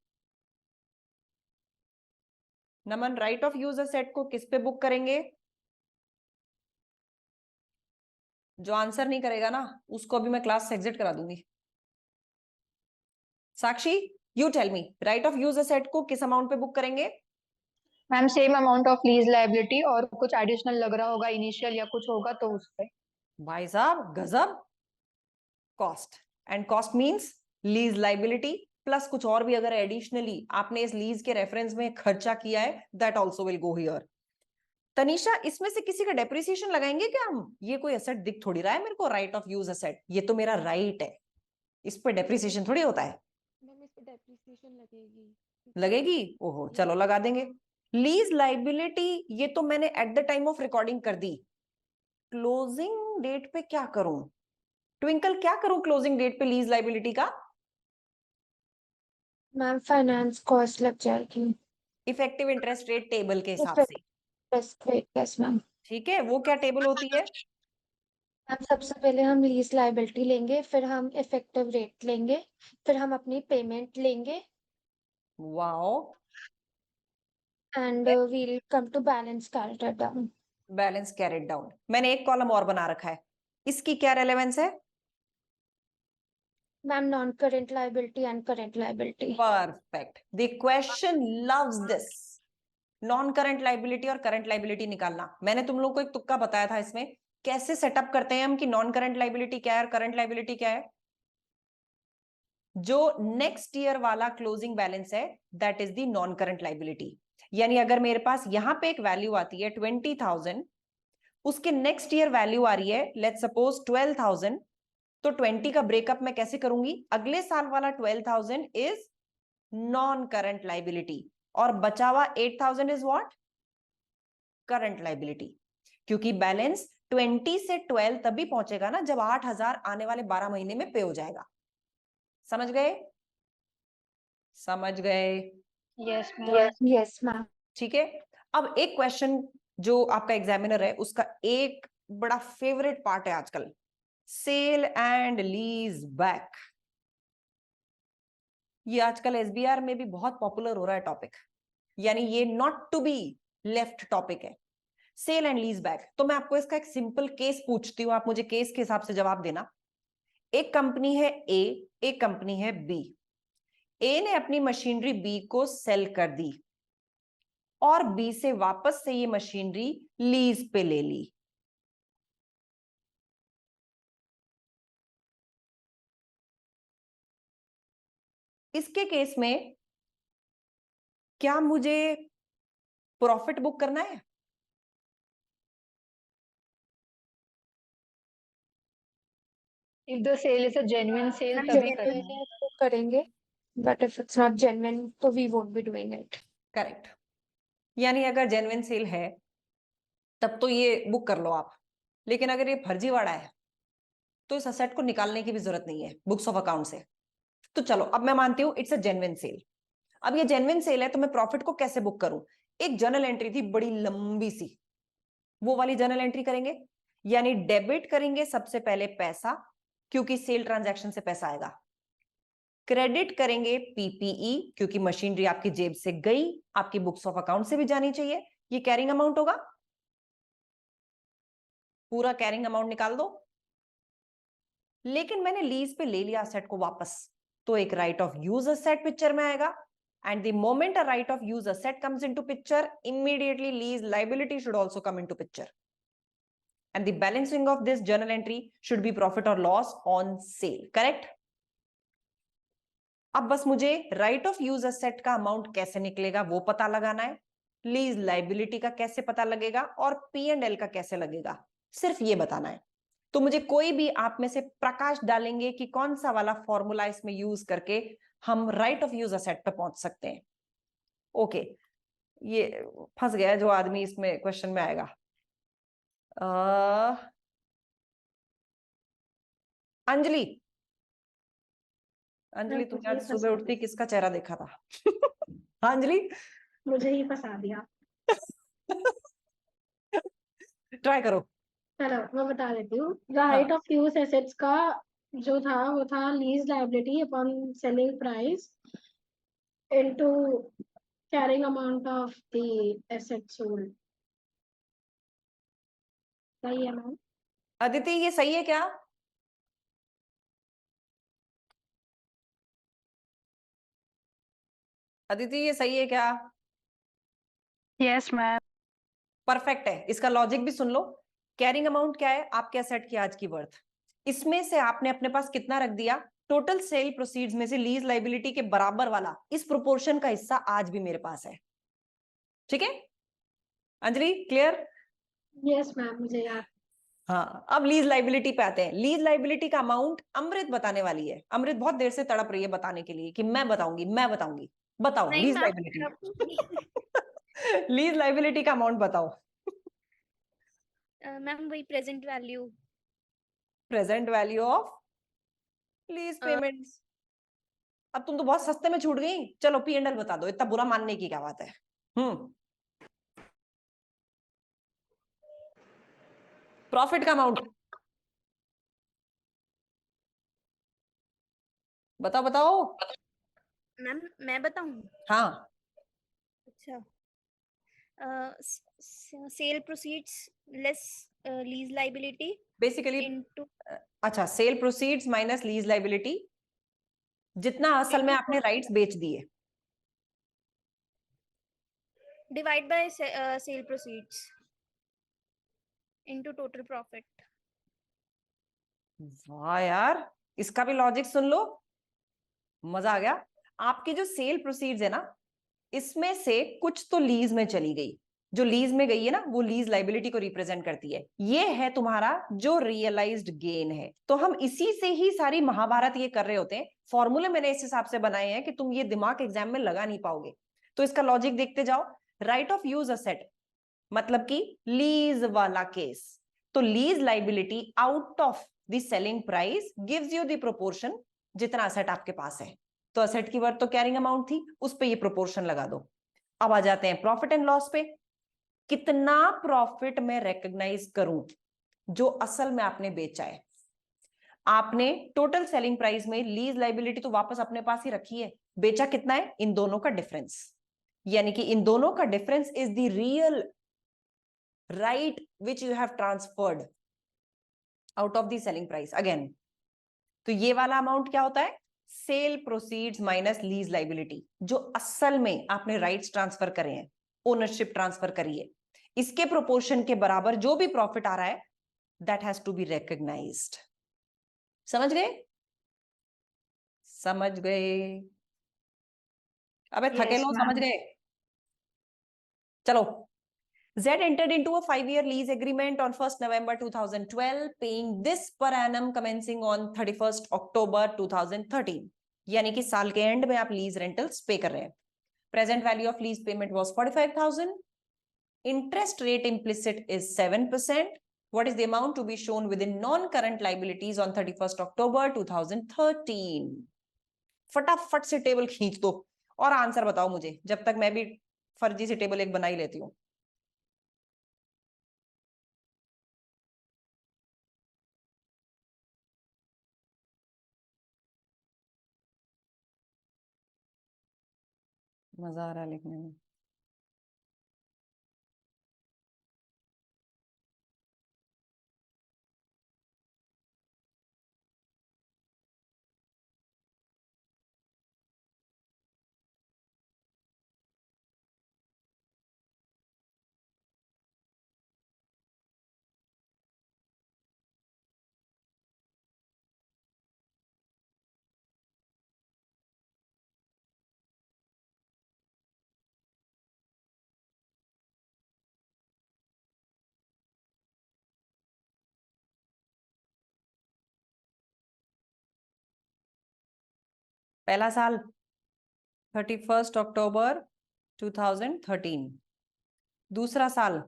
नमन, राइट ऑफ यूज असेट को किस पे बुक करेंगे? जो आंसर नहीं करेगा ना उसको अभी मैं क्लास से एग्जिट करा दूंगी। Sakshi, you tell me, right of use asset को किस अमाउंट पे बुक करेंगे? Ma'am same amount of lease liability, और कुछ एडिशनल लग रहा होगा इनिशियल या कुछ होगा तो उस पे। भाई साहब गजब, cost, and cost means lease liability plus कुछ और भी अगर एडिशनली आपने इस लीज के रेफरेंस में खर्चा किया है, that also will go here. Tanisha, इसमें से किसी का डेप्रिसिएशन लगाएंगे क्या हम? ये कोई एसेट दिख थोड़ी रहा है मेरे को, राइट ऑफ यूज एसेट, ये तो मेरा राइट है, इस पर डेप्रिसिएशन थोड़ी होता है। मैम इस पे डेप्रिसिएशन लगेगी। लगेगी? ओहो, चलो लगा देंगे। लीज लाइबिलिटी ये तो मैंने at the time of recording कर दी, क्लोजिंग डेट पे क्या करूं? ट्विंकल, क्या करूं क्लोजिंग डेट पे लीज लाइबिलिटी का? मैम फाइनेंस कॉस्ट लग जाएगी। इफेक्टिव इंटरेस्ट रेट टेबल के हिसाब से, यस मैम। ठीक है, वो क्या टेबल होती है? मैम सबसे पहले हम लीज लायबिलिटी लेंगे, फिर हम इफेक्टिव रेट लेंगे, फिर हम अपनी पेमेंट लेंगे, wow, and will come to balance character down. Balance carried down. मैंने एक कॉलम और बना रखा है, इसकी क्या रेलेवेंस है? Ma'am non current liability and current liability. Perfect, the question loves this, non current liability और करंट लाइबिलिटी निकालना। मैंने तुम लोग को एक तुक्का बताया था इसमें कैसे सेटअप करते हैं हम कि नॉन करंट लाइबिलिटी क्या है और करंट लाइबिलिटी क्या है। जो नेक्स्ट ईयर वाला क्लोजिंग बैलेंस है that is the non current liability. यानी अगर मेरे पास यहां पे एक वैल्यू आती है 20,000, उसके नेक्स्ट ईयर वैल्यू आ रही है लेट्स सपोज 12,000, तो 20 का ब्रेकअप मैं कैसे करूंगी? अगले साल वाला 12,000 इज नॉन करंट लाइबिलिटी और बचा हुआ 8,000 इज व्हाट? Current liability. क्योंकि बैलेंस 20 से 12 तभी पहुंचेगा ना जब 8,000 आने वाले 12 महीने में पे हो जाएगा। समझ गए? समझ गए? Yes ma'am. Yes ma'am. ठीक है, अब एक क्वेश्चन जो आपका एग्जामिनर है उसका एक बड़ा फेवरेट पार्ट है आजकल, सेल एंड लीज बैक। ये आजकल एसबीआर में भी बहुत पॉपुलर हो रहा है टॉपिक, यानी ये not to be left topic है, सेल एंड लीज बैक। तो मैं आपको इसका एक सिंपल केस पूछती हूँ, आप मुझे केस के हिसाब से जवाब देना। एक कंपनी है ए, एक कंपनी है बी। ए ने अपनी मशीनरी बी को सेल कर दी और बी से वापस से ये मशीनरी लीज पे ले ली। इसके केस में क्या मुझे प्रॉफिट बुक करना है? If the sale is a genuine sale, तभी करेंगे तो करेंगे, but if it's not genuine, तो we won't be doing it. Correct, यानी अगर जेन्युइन सेल है तब तो ये बुक कर लो आप, लेकिन अगर ये फर्जीवाड़ा है तो इस असेट को निकालने की भी जरूरत नहीं है बुक्स ऑफ अकाउंट से। तो चलो, अब मैं मानती हूं इट्स अ जेन्युइन सेल। अब ये जेन्युइन सेल है तो मैं प्रॉफिट को कैसे बुक करूं? एक जर्नल एंट्री थी बड़ी लंबी सी, वो वाली जर्नल एंट्री करेंगे, यानी डेबिट करेंगे सबसे पहले पैसा, क्योंकि सेल ट्रांजैक्शन से पैसा आएगा। क्रेडिट करेंगे पीपीई, क्योंकि मशीनरी आपकी जेब से गई, आपकी बुक्स ऑफ अकाउंट से भी जानी चाहिए, ये कैरिंग अमाउंट होगा, पूरा कैरिंग अमाउंट निकाल दो। लेकिन मैंने लीज पे ले लिया असेट को वापस, तो एक right of use asset picture में आएगा, and the moment a right of use asset comes into picture, immediately lease liability should also come into picture, and the balancing of this journal entry should be profit or loss on sale. Correct? अब बस मुझे right of use asset का amount कैसे निकलेगा वो पता लगाना है, लीज लाइबिलिटी का कैसे पता लगेगा और P&L का कैसे लगेगा, सिर्फ ये बताना है। तो मुझे कोई भी आप में से प्रकाश डालेंगे कि कौन सा वाला फॉर्मूला इसमें यूज करके हम राइट ऑफ यूज असेट पे पहुंच सकते हैं। ओके, ये फंस गया जो आदमी इसमें क्वेश्चन में आएगा। अंजलि, अंजलि तुमने आज सुबह उठती किसका चेहरा देखा था? हाँ अंजलि, मुझे ही फंसा दिया। ट्राई करो। चलो मैं बता देती हूँ। राइट ऑफ यूज एसेट्स का जो था वो था lease liability upon selling price into carrying amount of the asset sold. सही है मैम? अदिति ये सही है क्या? अदिति ये सही है क्या? Yes ma'am. परफेक्ट है। इसका लॉजिक भी सुन लो। कैरिंग अमाउंट क्या है? आपके असेट की आज की वर्थ, इसमें से आपने अपने पास कितना रख दिया? टोटल सेल प्रोसीड्स में से लीज लाइबिलिटी के बराबर वाला इस प्रोपोर्शन का हिस्सा आज भी मेरे पास है। ठीक है अंजलि, क्लियर? यस मैम, मुझे याद। हाँ, अब लीज लाइबिलिटी पे आते हैं। लीज लाइबिलिटी का अमाउंट अमृत बताने वाली है। अमृत बहुत देर से तड़प रही है बताने के लिए कि मैं बताऊंगी मैं बताऊंगी। बताओ नहीं lease ma'am, liability. Lease liability का अमाउंट बताओ। मैम वही present value. Present value of lease payments. अब तुम तो बहुत सस्ते में छूट गई। चलो P&L बता दो, इतना बुरा मानने की क्या बात है। प्रॉफिट का अमाउंट बताओ बताओ। मैम मैं बताऊं? हाँ, अच्छा, sale proceeds less lease liability basically into, अच्छा, sale proceeds minus lease liability, जितना असल में आपने राइट्स बेच दिए, divide by sale proceeds into total profit. वाह यार, इसका भी लॉजिक सुन लो, मजा आ गया। आपकी जो सेल प्रोसीड्स है ना, इसमें से कुछ तो लीज में चली गई। जो लीज में गई है ना, वो लीज लाइबिलिटी को रिप्रेजेंट करती है। ये है तुम्हारा जो रियलाइज्ड गेन है। तो हम इसी से ही सारी महाभारत ये कर रहे होते हैं। फॉर्मूले मैंने इस हिसाब से बनाए हैं कि तुम ये दिमाग एग्जाम में लगा नहीं पाओगे। तो इसका लॉजिक देखते जाओ। राइट ऑफ यूज असेट मतलब कि लीज वाला केस, तो lease liability out of the selling price gives you the proportion जितना असेट आपके पास है। तो असेट की वर्थ तो कैरिंग अमाउंट थी, उस पे ये प्रोपोर्शन लगा दो। अब आ जाते हैं प्रॉफिट एंड लॉस पे। कितना प्रॉफिट मैं रिकॉग्नाइज करूं जो असल में आपने बेचा है? आपने टोटल सेलिंग प्राइस में लीज लाइबिलिटी तो वापस अपने पास ही रखी है, बेचा कितना है, इन दोनों का डिफरेंस, यानी कि इन दोनों का difference is the real right which you have transferred out of the selling price again. तो ये वाला अमाउंट क्या होता है, sale proceeds minus lease liability, जो असल में आपने राइट्स ट्रांसफर करे हैं, ओनरशिप ट्रांसफर करी है, इसके प्रोपोर्शन के बराबर जो भी प्रॉफिट आ रहा है that has to be recognized. समझ गए, समझ गए, अबे थके Yes, लो, ma'am. समझ गए। चलो, Z entered into a 5-year lease agreement on 1st November 2012, paying this per annum commencing on 31st October 2013. यानी कि साल के एंड में आप लीज रेंटल्स पे कर रहे हैं। Present value of lease payment was 45,000. Interest rate implicit is 7%. What is the amount to be shown within non-current liabilities on 31st October 2013? फटाफट से टेबल खींच दो और आंसर बताओ मुझे, जब तक मैं भी फर्जी से टेबल एक बना ही लेती हूँ। मजा आ रहा है लिखने में। पहला साल 31st अक्टूबर 2013। दूसरा साल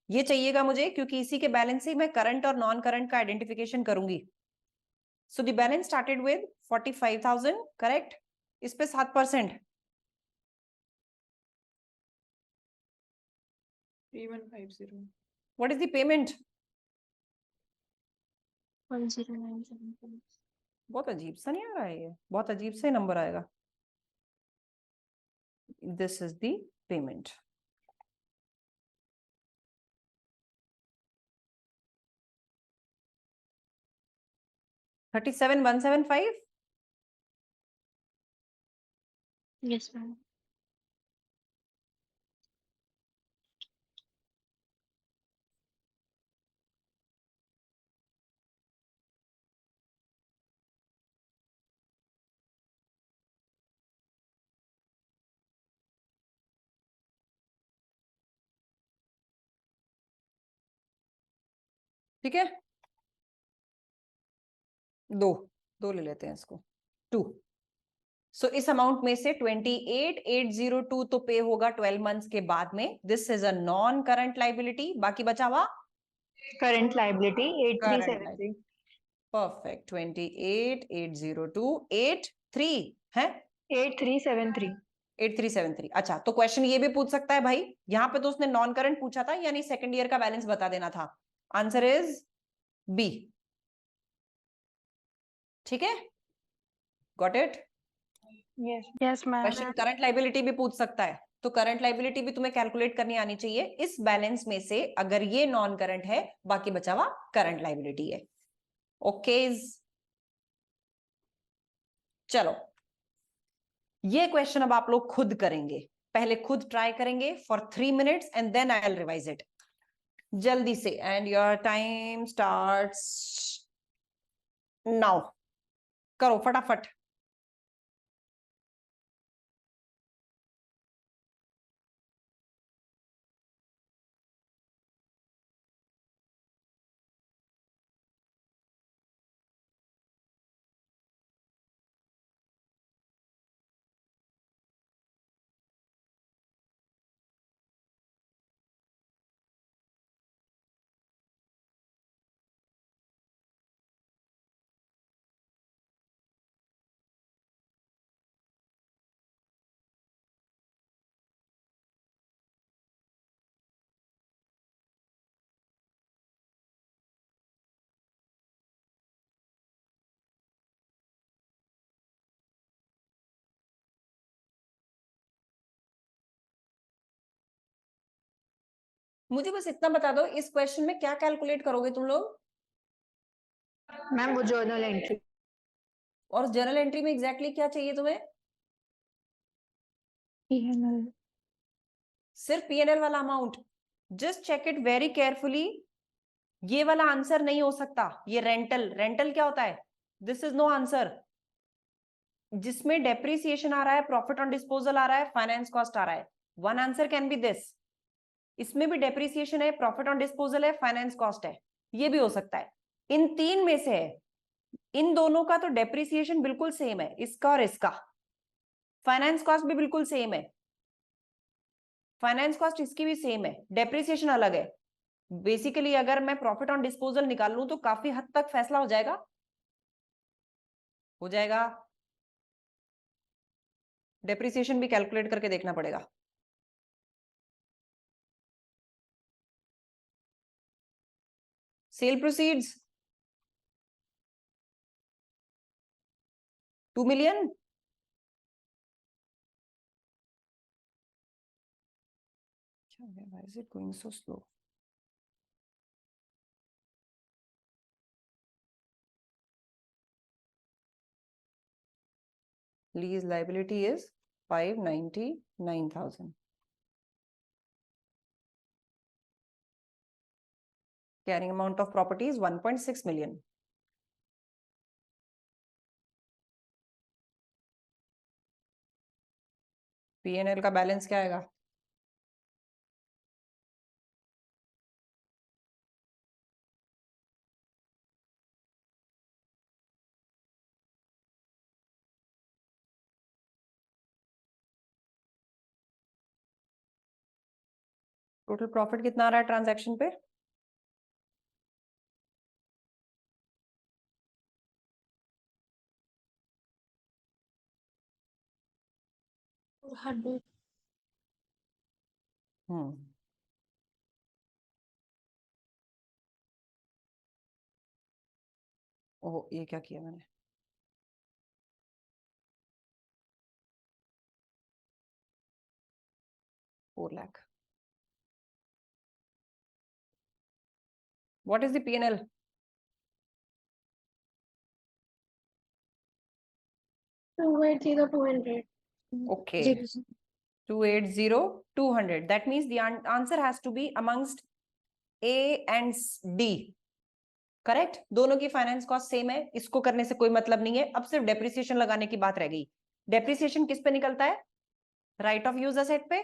ये चाहिएगा मुझे, क्योंकि इसी के बैलेंस से मैं करंट और नॉन करंट का आइडेंटिफिकेशन करूंगी। So the balance started with 45,000, correct, इस पे 7%। 3150। What is the payment? 1097. बहुत अजीब सा नहीं आ रहा है, ये बहुत अजीब से नंबर आएगा। This is the payment. $37,175। Yes, ma'am. ठीक है, दो दो ले लेते हैं इसको, 2। सो इस अमाउंट में से 28,802 तो पे होगा 12 मंथ्स के बाद में। This is a non current liability. बाकी बचा हुआ Current liability करंट 8373. परफेक्ट। 28,802 83 है 8373. 8373। अच्छा, तो क्वेश्चन ये भी पूछ सकता है भाई, यहां पे तो उसने नॉन करंट पूछा था, यानी सेकंड ईयर का बैलेंस बता देना था। Answer is B. ठीक है, got it. Yes, ma'am. Question current liability भी पूछ सकता है, तो करंट लाइबिलिटी भी तुम्हें कैलकुलेट करनी आनी चाहिए। इस बैलेंस में से अगर ये नॉन करंट है, बाकी बचा हुआ करंट लाइबिलिटी है। ओके, चलो ये क्वेश्चन अब आप लोग खुद करेंगे, पहले खुद ट्राई करेंगे for 3 minutes and then I will revise it जल्दी से। And your time starts now. करो फटाफट। मुझे बस इतना बता दो, इस क्वेश्चन में क्या कैलकुलेट करोगे तुम लोग? मैम वो जर्नल एंट्री। और जर्नल एंट्री में एग्जैक्टली क्या चाहिए तुम्हें? P&L. सिर्फ पीएनएल वाला अमाउंट। Just check it very carefully. ये वाला आंसर नहीं हो सकता। ये रेंटल, रेंटल क्या होता है? This is no answer. जिसमें डेप्रिसिएशन आ रहा है, प्रॉफिट ऑन डिस्पोजल आ रहा है, फाइनेंस कॉस्ट आ रहा है, one answer can be this. इसमें भी डेप्रिसिएशन है, प्रॉफिट ऑन डिस्पोजल है, फाइनेंस कॉस्ट है, ये भी हो सकता है। इन तीन में से है। इन दोनों का तो डेप्रिसिएशन बिल्कुल सेम है, इसका और इसका। फाइनेंस कॉस्ट भी बिल्कुल सेम है, फाइनेंस कॉस्ट इसकी भी सेम है, डेप्रिसिएशन अलग है। बेसिकली अगर मैं प्रॉफिट ऑन डिस्पोजल निकाल लूं तो काफी हद तक फैसला हो जाएगा। हो जाएगा। डेप्रिसिएशन भी कैलकुलेट करके देखना पड़ेगा। Sale proceeds 2 million। Why is it going so slow? Lease liability is 599,000. Carrying amount of property is 1.6 million. P&L का बैलेंस क्या आएगा? टोटल प्रॉफिट कितना आ रहा है ट्रांजैक्शन पे? हम्म। ओह, ये क्या किया मैंने? ₹4 lakh. What is the P&L? Okay. 280,200. That means the answer has to be amongst A and D. Correct? दोनों की फाइनेंस कॉस्ट सेम है, इसको करने से कोई मतलब नहीं है। अब सिर्फ डेप्रिसिएशन लगाने की बात रह गई। डेप्रिसिएशन किस पे निकलता है? राइट ऑफ यूज एसेट पे।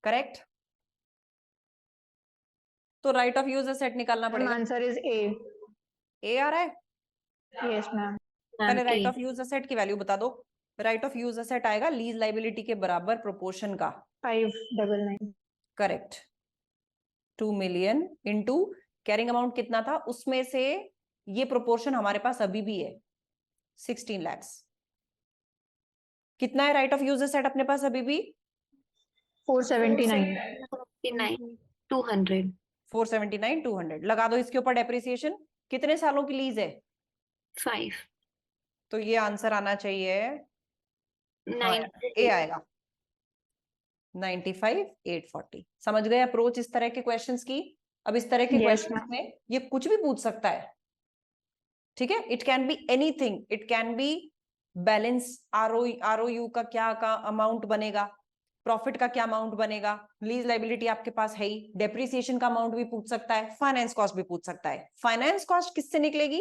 करेक्ट? तो राइट ऑफ यूज एसेट निकालना मैम पड़ेगा। Answer is A. ए आ रहा है? Yes ma'am. पहले राइट ऑफ यूज एसेट की वैल्यू बता दो। राइट ऑफ यूज एसेट आएगा लीज लाइबिलिटी के बराबर प्रोपोर्शन का। 599। Correct. 2 million into carrying amount कितना था उसमें से, ये प्रोपोर्शन हमारे पास अभी भी है 16 lakhs। कितना है राइट ऑफ यूज एसेट अपने पास अभी भी? 479। 200। 479, 200 लगा दो इसके ऊपर। डेप्रिसिएशन कितने सालों की लीज है? 5। तो ये आंसर आना चाहिए। हाँ, 9। ए आएगा 95,840। समझ गए अप्रोच इस तरह के क्वेश्चंस की? अब इस तरह के Yes, क्वेश्चंस ma'am. में ये कुछ भी पूछ सकता है, ठीक है? It can be anything. It can be balance, ROU का क्या का अमाउंट बनेगा, प्रॉफिट का क्या अमाउंट बनेगा, लीज लाइबिलिटी आपके पास है ही, डेप्रिसिएशन का अमाउंट भी पूछ सकता है, फाइनेंस कॉस्ट भी पूछ सकता है। फाइनेंस कॉस्ट किससे निकलेगी?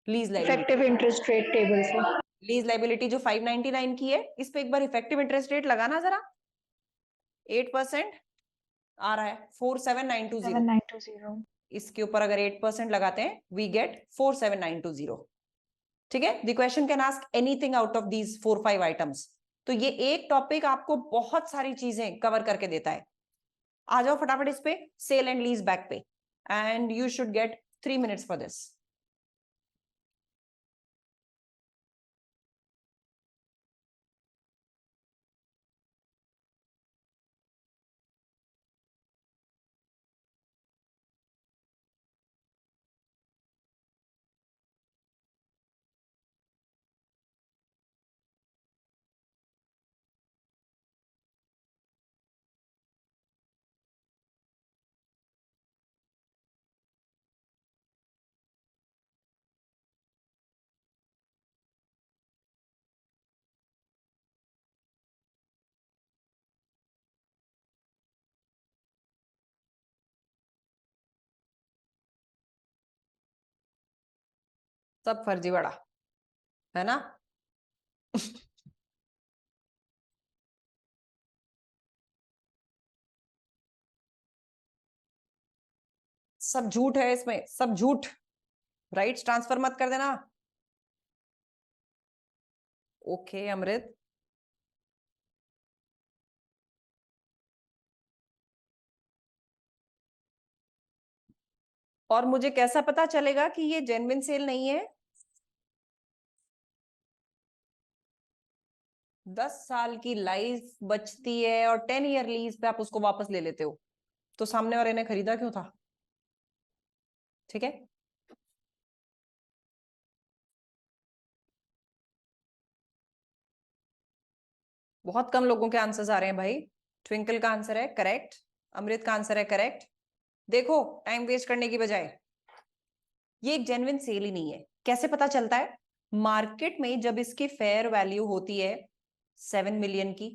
Lease liability. Effective interest rate table से। लीज लाइबिलिटी जो 599 की है, इस पे एक बार इफेक्टिव इंटरेस्ट रेट लगाना जरा। 8% आ रहा है 47920। 7920. इसके ऊपर अगर 8% लगाते हैं, वी गेट 47920। ठीक है? The question can ask anything out of these 4-5 items. तो ये एक टॉपिक आपको बहुत सारी चीजें कवर करके देता है। आ जाओ फटाफट इस पे, सेल एंड लीज बैक पे, and you should get 3 minutes for this. सब फर्जीवाड़ा है ना। सब झूठ है इसमें, सब झूठ। राइट्स ट्रांसफर मत कर देना। ओके अमृत, और मुझे कैसा पता चलेगा कि ये जेन्युइन सेल नहीं है? 10 साल की लाइफ बचती है और 10 ईयर लीज पे आप उसको वापस ले लेते हो, तो सामने वाले ने खरीदा क्यों था? ठीक है, बहुत कम लोगों के आंसर्स आ रहे हैं भाई। ट्विंकल का आंसर है करेक्ट, अमृत का आंसर है करेक्ट। देखो, टाइम वेस्ट करने की बजाय, ये एक जेन्युइन सेल ही नहीं है। कैसे पता चलता है? मार्केट में जब इसकी फेयर वैल्यू होती है 7 मिलियन की,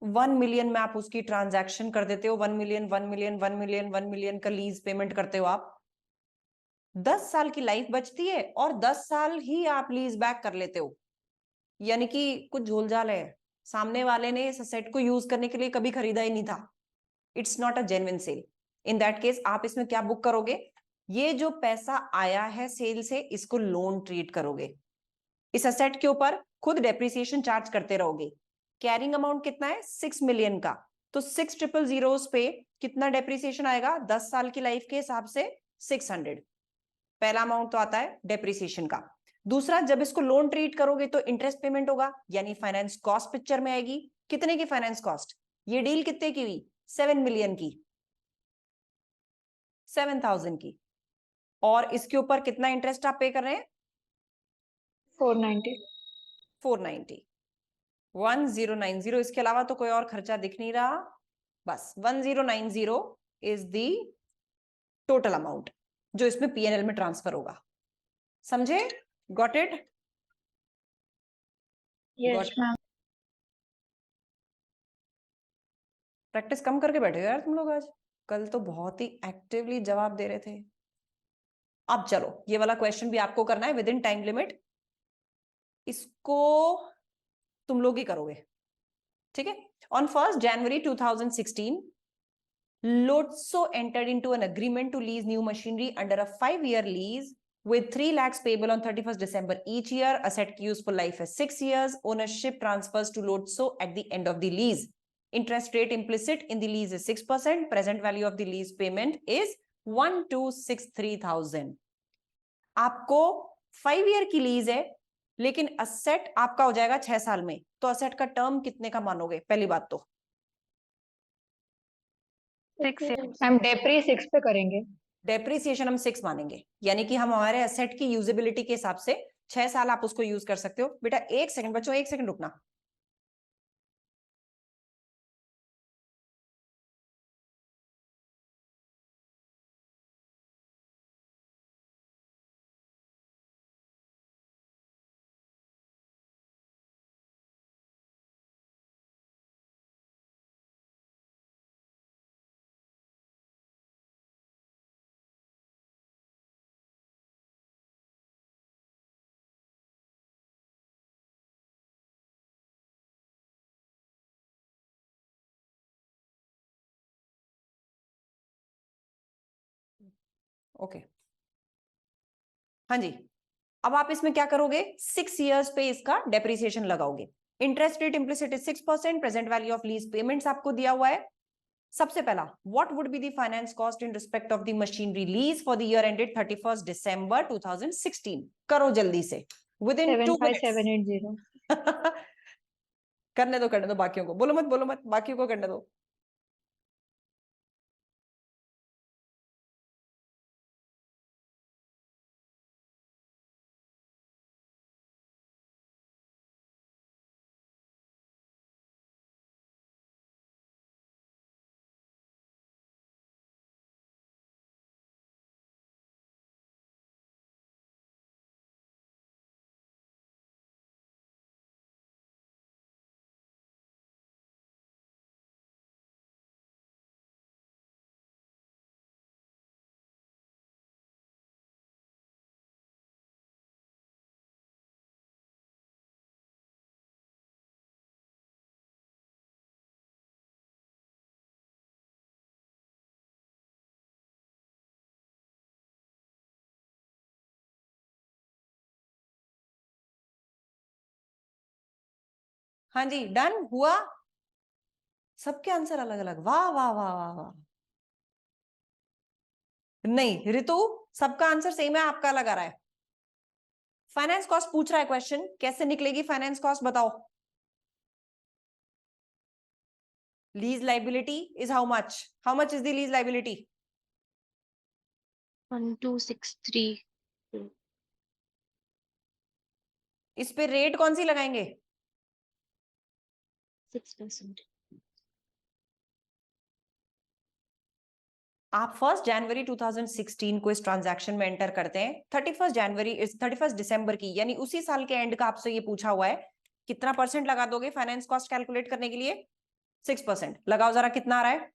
1 मिलियन में आप उसकी ट्रांजैक्शन कर देते हो, 1 मिलियन 1 मिलियन 1 मिलियन 1 मिलियन का लीज पेमेंट करते हो आप। 10 साल की लाइफ बचती है और 10 साल ही आप लीज बैक कर लेते हो, यानी कि कुछ झोलझाल है। सामने वाले ने इस सेट को यूज करने के लिए कभी खरीदा ही नहीं था। It's not a genuine sale. In that case आप इसमें क्या बुक करोगे? ये जो पैसा आया है सेल से, इसको लोन ट्रीट करोगे। इस असेट के ऊपर खुद डेप्रिसिएशन चार्ज करते रहोगे। कैरिंग अमाउंट कितना है? 6 मिलियन का, तो 6,000 पे कितना डेप्रिसिएशन आएगा 10 साल की लाइफ के हिसाब से? 600। पहला अमाउंट तो आता है डेप्रिसिएशन का। दूसरा, जब इसको लोन ट्रीट करोगे तो इंटरेस्ट पेमेंट होगा, यानी फाइनेंस कॉस्ट पिक्चर में आएगी। कितने की फाइनेंस कॉस्ट? ये डील कितने की हुई? 7 मिलियन की, 7,000 की। और इसके ऊपर कितना इंटरेस्ट आप पे कर रहे हैं? 490. 490, 1090। इसके अलावा तो कोई और खर्चा दिख नहीं रहा। बस 1090 इज द टोटल अमाउंट जो इसमें पीएनएल में ट्रांसफर होगा। समझे? Got it? Yes, ma'am. Practice कम करके बैठे हो यार तुम लोग आज। कल तो बहुत ही एक्टिवली जवाब दे रहे थे। अब चलो, ये वाला क्वेश्चन भी आपको करना है विद इन टाइम लिमिट। इसको तुम लोग ही करोगे, ठीक है? On 1st January 2016, Lotso entered into an agreement to lease new machinery under a 5-year lease with 3 lakhs payable on 31st December each year. Asset useful life is 6 years. Ownership transfers to Lotso at the end of the lease. Interest rate implicit in the lease is 6%. Present value of the lease payment is 1,263,000. आपको 5 year की lease है, लेकिन asset आपका हो जाएगा 6 साल में, तो असेट का टर्म कितने का मानोगे? पहली बात तो 6 years. मैम डेप्री 6 पे करेंगे. डेप्रिसिएशन हम 6 मानेंगे, यानी कि हम हमारे एसेट की यूजेबिलिटी के हिसाब से 6 साल आप उसको यूज कर सकते हो। बेटा 1 सेकंड बच्चों, 1 सेकंड रुकना। ओके, हाँ जी। अब आप इसमें क्या करोगे? 6 इयर्स पे इसका डेप्रिसिएशन लगाओगे। Interest rate implicit is 6%। Present value of lease payments आपको दिया हुआ है। सबसे पहला, what would be the finance cost in respect of the machinery lease for the year ended 31st December 2016? करो जल्दी से, विद इन 2 मिनट्स। 75780. करने दो बाकियों को, बोलो मत, बाकियों को करने दो। हाँ जी, डन हुआ। सबके आंसर अलग अलग, वाह वाह वाह वाह वाह। नहीं ऋतु, सबका आंसर सेम है, आपका अलग आ रहा है। फाइनेंस कॉस्ट पूछ रहा है क्वेश्चन, कैसे निकलेगी फाइनेंस कॉस्ट बताओ। Lease liability is how much? How much is the lease liability? 1263 इस पे रेट कौन सी लगाएंगे? 6%। आप 1 जनवरी 2016 को इस ट्रांजैक्शन में एंटर करते हैं, 31 दिसंबर की, यानी उसी साल के एंड का आपसे ये पूछा हुआ है, कितना परसेंट लगा दोगे फाइनेंस कॉस्ट कैलकुलेट करने के लिए? 6%। लगाओ जरा, कितना आ रहा है?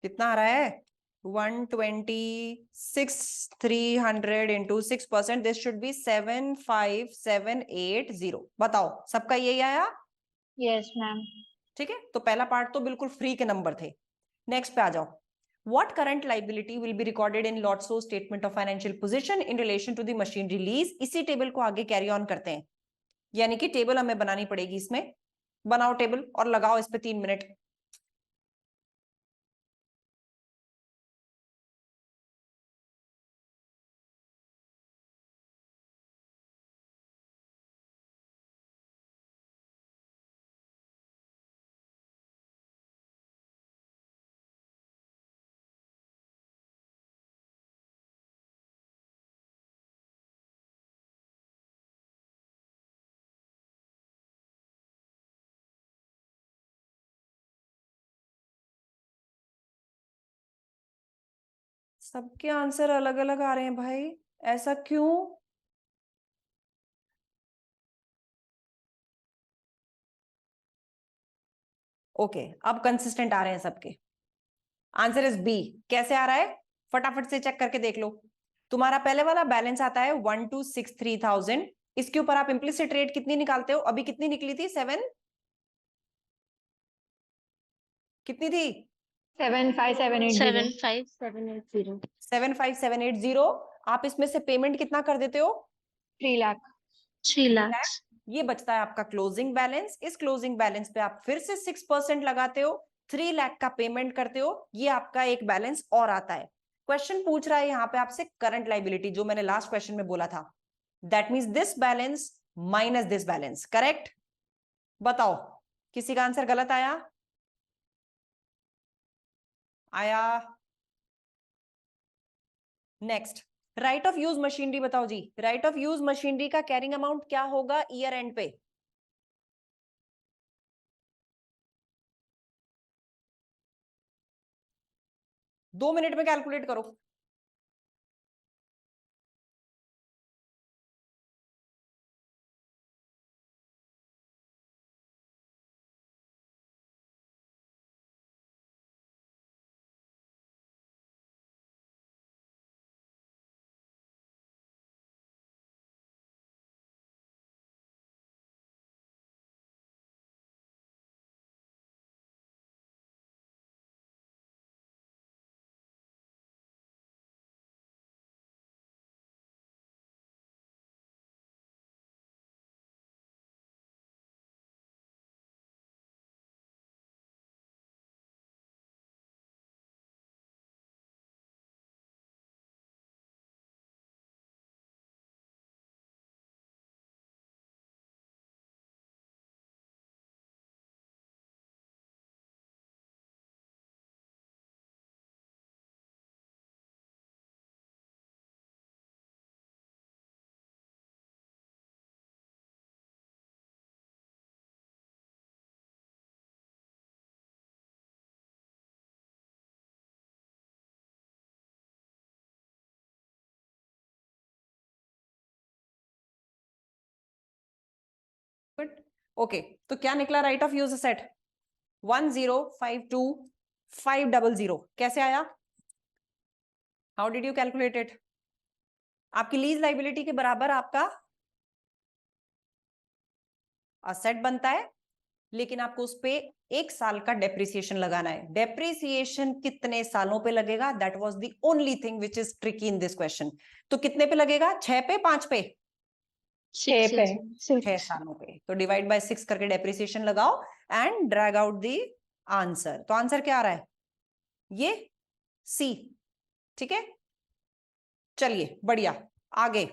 कितना आ रहा है? 126,300 इंटू 6%, दिस शुड बी 75780। बताओ, सबका यही आया? Yes ma'am. ठीक है, तो पहला पार्ट तो बिल्कुल फ्री के नंबर थे। नेक्स्ट पे आ जाओ। What current liability will be recorded in Lotso statement of financial position in relation to the machinery lease? इसी टेबल को आगे कैरी ऑन करते हैं, यानी कि टेबल हमें बनानी पड़ेगी। इसमें बनाओ टेबल और लगाओ इस पे 3 मिनट। सबके आंसर अलग अलग आ रहे हैं भाई, ऐसा क्यों? ओके, अब कंसिस्टेंट आ रहे हैं सबके। Answer is B. कैसे आ रहा है फटाफट से चेक करके देख लो। तुम्हारा पहले वाला बैलेंस आता है 1,263,000, इसके ऊपर आप इम्प्लिसिट रेट कितनी निकालते हो? अभी कितनी निकली थी? 7 कितनी थी? 75780। 75780। 75780। आप इसमें से पेमेंट कितना कर देते हो? 3 लाख। 3 3 लाख। लाख। ये बचता है आपका क्लोजिंग बैलेंस। इस क्लोजिंग बैलेंस पे आप फिर से 6% लगाते हो, 3 लाख का पेमेंट करते हो, ये आपका एक बैलेंस और आता है। क्वेश्चन पूछ रहा है यहाँ पे आपसे करंट लाइबिलिटी, जो मैंने लास्ट क्वेश्चन में बोला था। That means this balance minus this balance. Correct? बताओ, किसी का आंसर गलत आया? आया? Next, right of use machinery बताओ जी। राइट ऑफ यूज मशीनरी का कैरिंग अमाउंट क्या होगा ईयर एंड पे? दो मिनट में कैलकुलेट करो। ओके, तो क्या निकला राइट ऑफ यूज असेट? 1,052,500। कैसे आया? How did you calculate it? आपकी लीज लाइबिलिटी के बराबर आपका असेट बनता है, लेकिन आपको उस पे 1 साल का डेप्रिसिएशन लगाना है। डेप्रिसिएशन कितने सालों पे लगेगा, that was the only thing which is tricky in this question. तो कितने पे लगेगा, 6 पे, 5 पे? 6 पे। 6 सालों पे। तो डिवाइड बाय 6 करके डेप्रिसिएशन लगाओ and drag out the answer. तो आंसर क्या आ रहा है, ये सी। ठीक है, चलिए बढ़िया, आगे।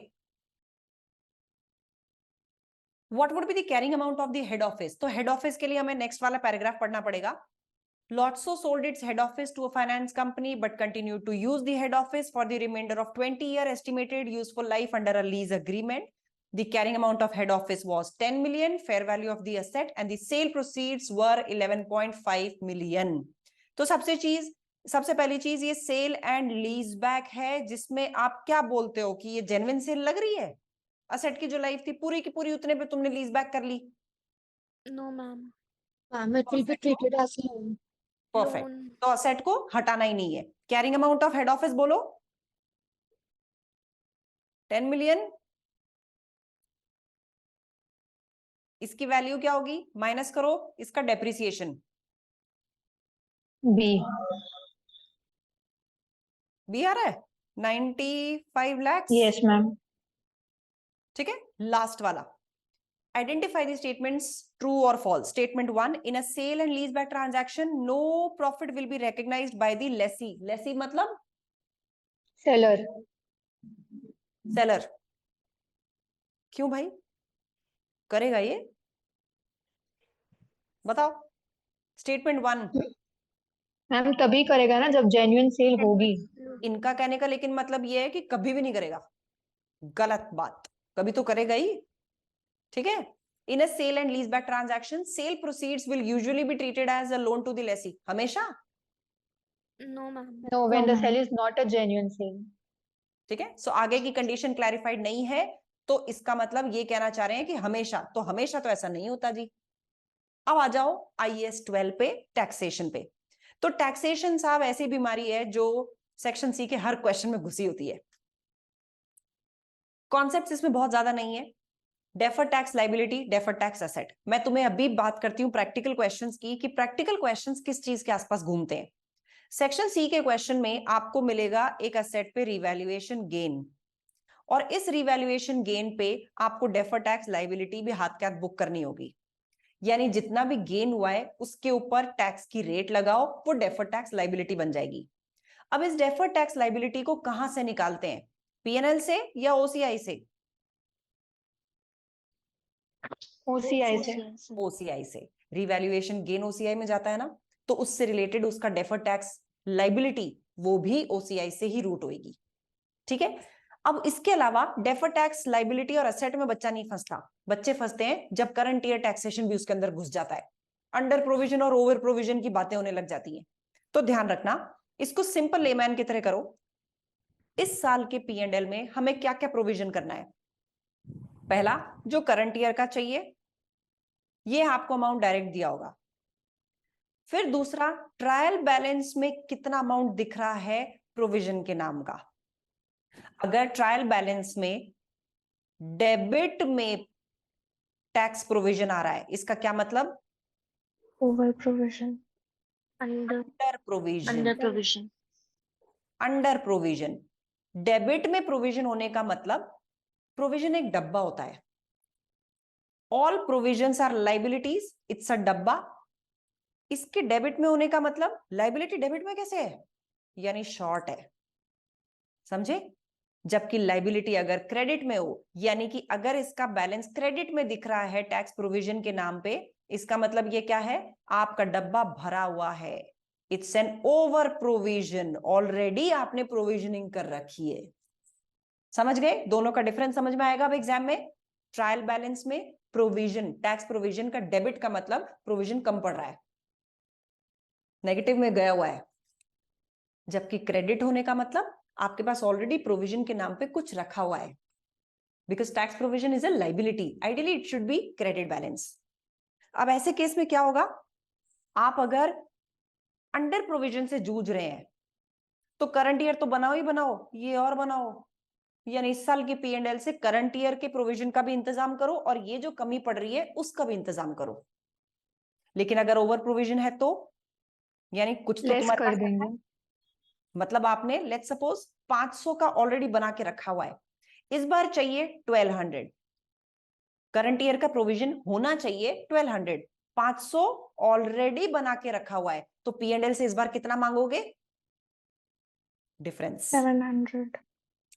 What would be the carrying amount of the head office? तो head office के लिए हमें next वाला पैराग्राफ पढ़ना पड़ेगा। Lotso sold its head office to a finance company but continued to use the head office for the remainder of 20-year estimated useful life under a lease agreement. The carrying amount of head office was 10 million, fair value of the asset and the sale proceeds were 11.5 million. तो सबसे पहली चीज ये cell and lease back है, जिसमें आप क्या बोलते हो कि ये जेन्युइन सेल लग रही है? असेट की जो लाइफ थी पूरी की पूरी उतने पे तुमने लीज बैक कर ली। No ma'am. Ma'am, it will be treated as loan. Perfect, तो असेट को हटाना ही नहीं है। Carrying amount of head office बोलो, 10 मिलियन। इसकी वैल्यू क्या होगी, माइनस करो इसका डेप्रिसिएशन, बी। बी आ रहा है 95 लाख। Yes ma'am. ठीक है, लास्ट वाला, identify the statements true or false. Statement 1, in a sale and lease back transaction no profit will be recognized by the lessee. Lessee मतलब सेलर। सेलर। क्यों भाई, करेगा ये, बताओ। स्टेटमेंट 1 मैम तभी करेगा ना जब जेन्युइन सेल होगी। इनका कहने का लेकिन मतलब ये है कि कभी भी नहीं करेगा, गलत बात, कभी तो करेगा ही। ठीक है, in a sale and lease back transaction sale proceeds will usually be treated as a loan to the lessee, हमेशा। No ma'am. No, when No, the ma'am. Sale is not a genuine sale. ठीक है, सो आगे की condition clarified नहीं है, तो इसका मतलब ये कहना चाह रहे हैं कि हमेशा, तो हमेशा तो ऐसा नहीं होता जी। अब आ जाओ IAS 12 पे, टैक्सेशन पे। तो टैक्सेशन साहब ऐसी बीमारी है जो सेक्शन सी के हर क्वेश्चन में घुसी होती है। कॉन्सेप्ट इसमें बहुत ज्यादा नहीं है। Defer tax liability, defer tax asset. मैं तुम्हें अभी बात करती हूँ प्रैक्टिकल क्वेश्चंस की, कि प्रैक्टिकल क्वेश्चंस किस चीज के आसपास घूमते हैं। सेक्शन सी के क्वेश्चन में आपको मिलेगा एक एसेट पे रिवैल्यूएशन गेन, और इस रिवैल्यूएशन गेन पे आपको डेफर टैक्स लाइबिलिटी भी हाथ के हाथ बुक करनी होगी। यानी जितना भी गेन हुआ है उसके ऊपर टैक्स की रेट लगाओ, वो डेफर टैक्स लाइबिलिटी बन जाएगी। अब इस डेफर टैक्स लाइबिलिटी को कहां से निकालते हैं, पीएनएल से या ओसीआई से? ओसीआई से। ओसीआई से। रिवैल्यूएशन गेन ओसीआई में जाता है ना, तो उससे रिलेटेड उसका डेफर टैक्स लाइबिलिटी वो भी ओसीआई से ही रूट होगी। ठीक है, अब इसके अलावा डेफर टैक्स लाइबिलिटी और असेट में बच्चा नहीं फंसता, बच्चे फंसते हैं जब करंट ईयर टैक्सेशन भी उसके अंदर घुस जाता है, अंडर प्रोविजन और ओवर प्रोविजन की बातें होने लग जाती हैं। तो ध्यान रखना, इसको सिंपल लेमैन की तरह करो। इस साल के P&L में हमें क्या क्या प्रोविजन करना है? पहला, जो करंट ईयर का चाहिए, ये आपको अमाउंट डायरेक्ट दिया होगा। फिर दूसरा, ट्रायल बैलेंस में कितना अमाउंट दिख रहा है प्रोविजन के नाम का। अगर ट्रायल बैलेंस में डेबिट में टैक्स प्रोविजन आ रहा है, इसका क्या मतलब? Over provision. Under provision. Under provision. Under provision. Debit में प्रोविजन होने का मतलब, प्रोविजन एक डब्बा होता है, all provisions are liabilities, it's a डब्बा। इसके डेबिट में होने का मतलब, लाइबिलिटी डेबिट में कैसे है, यानी शॉर्ट है, समझे? जबकि लाइबिलिटी अगर क्रेडिट में हो, यानी कि अगर इसका बैलेंस क्रेडिट में दिख रहा है टैक्स प्रोविजन के नाम पे, इसका मतलब ये क्या है, आपका डब्बा भरा हुआ है, it's an over provision, already आपने प्रोविजनिंग कर रखी है। समझ गए? दोनों का डिफरेंस समझ में आएगा अब एग्जाम में। ट्रायल बैलेंस में प्रोविजन, टैक्स प्रोविजन का डेबिट का मतलब प्रोविजन कम पड़ रहा है, नेगेटिव में गया हुआ है, जबकि क्रेडिट होने का मतलब आपके पास ऑलरेडी प्रोविजन के नाम पे कुछ रखा हुआ है, because tax provision is a liability, ideally it should be credit balance. अब ऐसे केस में क्या होगा, आप अगर अंडर प्रोविजन से जूझ रहे हैं तो करंट ईयर तो बनाओ ही बनाओ, ये और बनाओ, यानी इस साल के P&L से करंट ईयर के प्रोविजन का भी इंतजाम करो और ये जो कमी पड़ रही है उसका भी इंतजाम करो। लेकिन अगर ओवर प्रोविजन है तो यानी कुछ तो लेस तुम्हारे कर पास रखा है। देंगे। मतलब आपने लेट्स सपोज 500 का ऑलरेडी बना के रखा हुआ है, इस बार चाहिए 1200। करंट ईयर का प्रोविजन होना चाहिए 1200, 500 ऑलरेडी बना के रखा हुआ है, तो P&L से इस बार कितना मांगोगे? डिफरेंस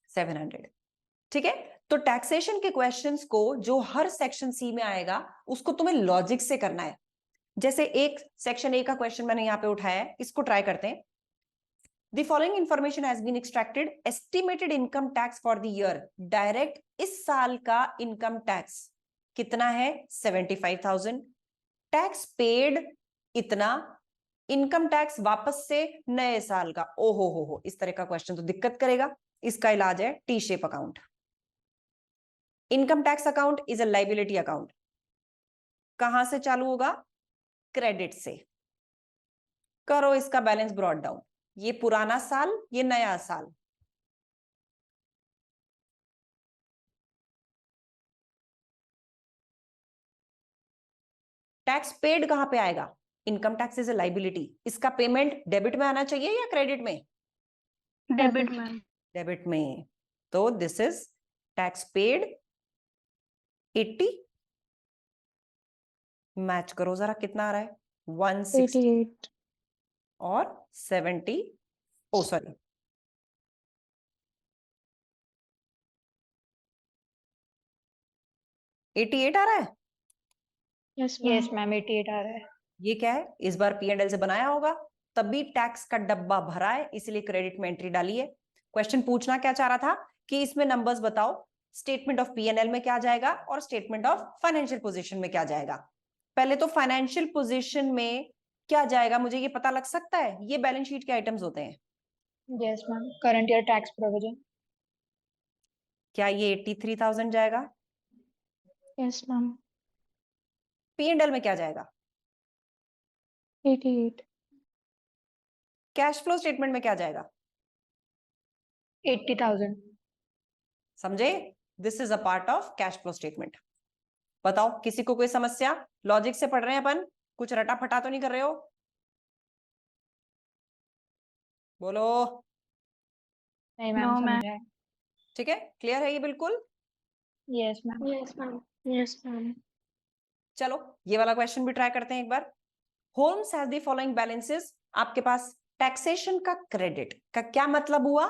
700। ठीक है, तो टैक्सेशन के क्वेश्चंस को जो हर सेक्शन सी में आएगा उसको तुम्हें लॉजिक से करना है। जैसे एक सेक्शन ए का क्वेश्चन मैंने यहां पे उठाया है, इसको ट्राई करते हैं। The following information has been extracted. Estimated income tax for the year. Direct इस साल का इनकम टैक्स कितना है? 75,000. टैक्स पेड इतना, इनकम टैक्स वापस से नए साल का। ओहो हो, इस तरह का क्वेश्चन तो दिक्कत करेगा। इसका इलाज है T shape account. Income tax account is a liability account. कहां से चालू होगा? क्रेडिट से। करो इसका बैलेंस ब्रॉट डाउन। ये पुराना साल, ये नया साल। टैक्स पेड कहां पे आएगा? Income tax is a liability. इसका पेमेंट डेबिट में आना चाहिए या क्रेडिट में? Debit ma'am. डेबिट में। तो this is tax paid 80। Match करो जरा कितना आ रहा है? 160 88 और 70। ओ सॉरी, 88 आ रहा है। यस यस मैम मैम 88 आ रहा है। ये क्या है? इस बार P&L से बनाया होगा, तभी टैक्स का डब्बा भरा है, इसलिए क्रेडिट में एंट्री डाली है। क्वेश्चन पूछना क्या चाह रहा था कि इसमें नंबर्स बताओ, स्टेटमेंट ऑफ P&L में क्या जाएगा और स्टेटमेंट ऑफ फाइनेंशियल पोजीशन में क्या जाएगा। पहले तो फाइनेंशियल पोजीशन में क्या जाएगा मुझे ये पता लग सकता है? ये बैलेंस शीट के आइटम्स होते हैं। Yes ma'am current year tax provision. क्या ये 83,000 जाएगा? यस मैम P&L में क्या जाएगा? 88 कैश फ्लो स्टेटमेंट में क्या जाएगा? 80,000। समझे? This is a part of cash flow statement. बताओ किसी को कोई समस्या? लॉजिक से पढ़ रहे हैं अपन, कुछ रटा फटा तो नहीं कर रहे हो? बोलो। नहीं मैम No, समझ मैम। आया। ठीक है, क्लियर है ये बिल्कुल? Yes ma'am. Yes, ma'am. Yes, ma'am. चलो ये वाला क्वेश्चन भी ट्राई करते हैं एक बार। Homes has the following balances. आपके पास टैक्सेशन का क्रेडिट का क्या मतलब हुआ?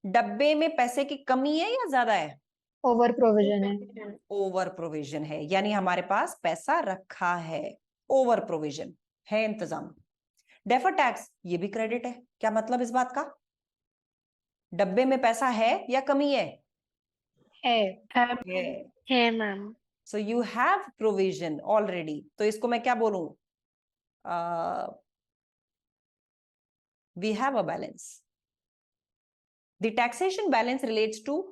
डब्बे में पैसे की कमी है या ज्यादा है? ओवर प्रोविजन है। ओवर प्रोविजन है, यानी हमारे पास पैसा रखा है। ओवर प्रोविजन है, इंतजाम। डेफर टैक्स ये भी क्रेडिट है। क्या मतलब इस बात का? डब्बे में पैसा है या कमी है? है ma'am. So you have provision already. तो इसको मैं क्या बोलूं? We have a balance. The taxation balance relates to,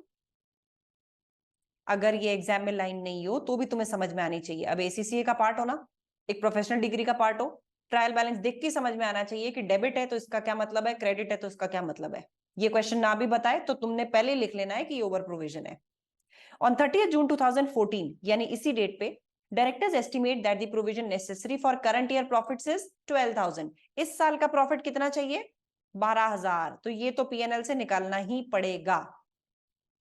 अगर ये एग्जाम में लाइन नहीं हो तो भी तुम्हें समझ में आनी चाहिए। अब ACCA का पार्ट हो ना, एक प्रोफेशनल डिग्री का पार्ट हो, ट्रायल बैलेंस देख के समझ में आना चाहिए कि डेबिट है तो इसका क्या मतलब है, क्रेडिट है तो इसका क्या मतलब है। ये क्वेश्चन ना भी बताए तो तुमने पहले लिख लेना है कि ये ओवर प्रोविजन है। ऑन 30 जून 2014 यानी इसी डेट पे directors estimate that the provision necessary for current year profits is 12,000। इस साल का प्रॉफिट कितना चाहिए? 12,000। तो ये तो P&L से निकालना ही पड़ेगा।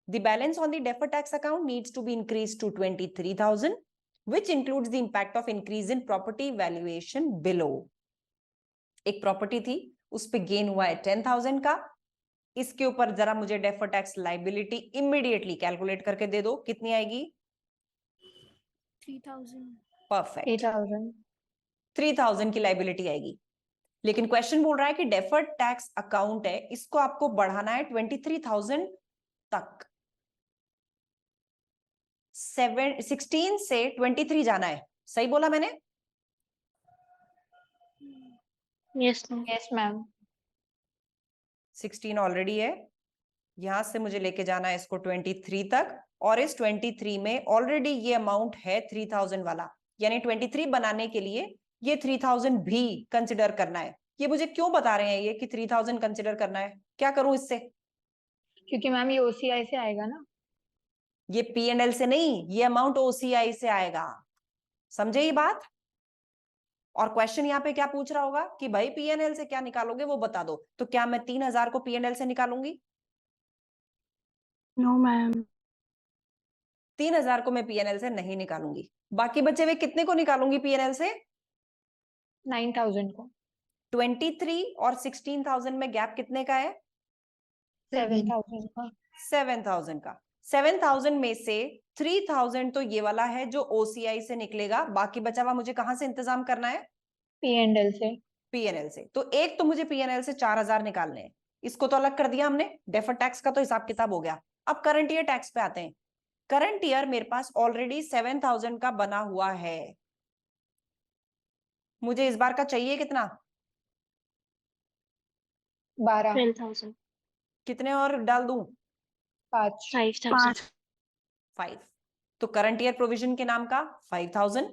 The balance on the deferred tax account needs to be increased to 23,000, which includes the impact of increase in property valuation below. एक प्रॉपर्टी थी, उस पे गेन हुआ है 10,000 का। इसके ऊपर जरा मुझे deferred tax liability immediately calculate करके दे दो, कितनी आएगी? 3,000। परफेक्ट, 8,000। 3,000 की लाइबिलिटी आएगी। लेकिन क्वेश्चन बोल रहा है कि डेफर्ड टैक्स अकाउंट है, इसको आपको बढ़ाना है 23,000 तक। 16 से 23 जाना है, सही बोला मैंने? Yes ma'am. Yes ma'am. 16 already है, यहां से मुझे लेके जाना है इसको 23 तक, और इस 23 में ऑलरेडी ये अमाउंट है 3,000 वाला, यानी 23 बनाने के लिए ये 3,000 भी कंसिडर करना है। ये मुझे क्यों बता रहे हैं ये कि 3,000 कंसिडर करना है? क्या करूं इससे? क्योंकि मैम ये OCI से आएगा ना। ये P&L से नहीं, ये अमाउंट OCI से आएगा। समझे ये बात? और क्वेश्चन यहाँ पे क्या पूछ रहा होगा कि भाई पीएनएल से क्या निकालोगे वो बता दो, तो क्या मैं 3000 को पीएनएल से निकालूंगी? No ma'am. 3000 को मैं पीएनएल से नहीं निकालूंगी। बाकी बचे हुए कितने को निकालूंगी पीएनएल से? 9000 को। 23 और 16,000 में गैप कितने का है? 7000 का। 7,000 का। 7,000 में से 3,000 तो ये वाला है जो ओसीआई से निकलेगा, बाकी बचा हुआ मुझे कहां से इंतजाम करना है? पीएनएल से। पीएनएल से। तो एक तो मुझे पीएनएल से 4,000 निकालने हैं, इसको तो अलग कर दिया हमने, डेफर्ड टैक्स का तो हिसाब किताब हो गया। अब करंट ईयर टैक्स पे आते हैं। करंट ईयर मेरे पास ऑलरेडी 7,000 का बना हुआ है, मुझे इस बार का चाहिए कितना? 12। 12,000। कितने और डाल दूं? 5। 5,000। 5। तो करंट ईयर प्रोविजन के नाम का 5,000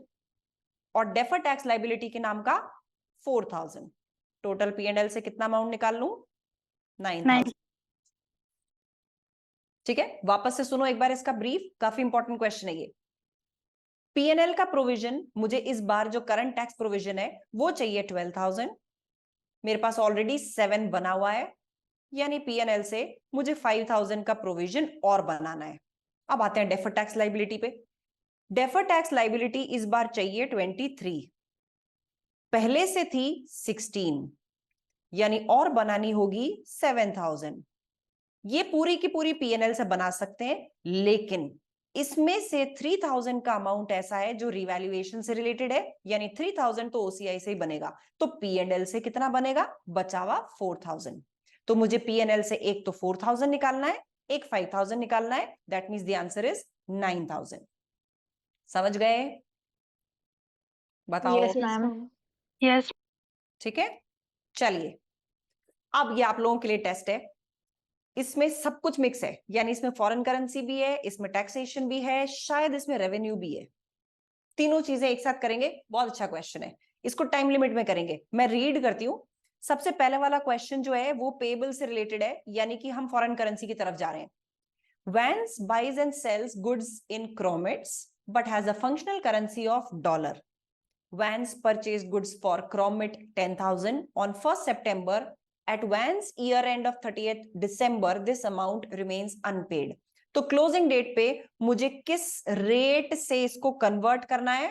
और डेफर्ड टैक्स लाइबिलिटी के नाम का 4,000। टोटल पीएनएल से कितना अमाउंट निकाल लूं? 9,000। ठीक है, वापस से सुनो एक बार इसका ब्रीफ, काफी इंपॉर्टेंट क्वेश्चन है ये। पीएनएल का प्रोविजन मुझे इस बार जो करंट टैक्स प्रोविजन है वो चाहिए 12,000, मेरे पास ऑलरेडी 7 बना हुआ है, यानी पीएनएल से मुझे 5,000 का प्रोविजन और बनाना है। अब आते हैं डेफर्ड टैक्स लाइबिलिटी पे। डेफर्ड टैक्स लाइबिलिटी इस बार चाहिए 23, पहले से थी 16, यानी और बनानी होगी 7,000। ये पूरी की पूरी पीएनएल से बना सकते हैं, लेकिन इसमें से 3,000 का अमाउंट ऐसा है जो रिवैल्यूएशन से रिलेटेड है, यानी 3,000 तो ओसीआई से ही बनेगा। तो पीएनएल से कितना बनेगा? बचावा 4,000। तो मुझे पीएनएल से एक तो 4,000 निकालना है, एक 5,000 निकालना है। That means the answer is 9,000। समझ गए? बताओ। Yes ma'am. यस। ठीक है, चलिए अब ये आप लोगों के लिए टेस्ट है। इसमें सब कुछ मिक्स है, यानी इसमें फॉरेन करेंसी भी है, इसमें टैक्सेशन भी है, शायद इसमें रेवेन्यू भी है। तीनों चीजें एक साथ करेंगे। बहुत अच्छा क्वेश्चन है, इसको टाइम लिमिट में करेंगे। मैं रीड करती हूँ। सबसे पहले वाला क्वेश्चन जो है वो पेबल से रिलेटेड है, यानी कि हम फॉरेन करेंसी की तरफ जा रहे हैं। Vans buys and sells goods in Cromits but has a functional currency of dollar. Vans purchased goods for Cromit 10,000 on 1st September. At Vans year end of 30th December, this amount remains unpaid. तो closing date पे मुझे किस rate से इसको convert करना है?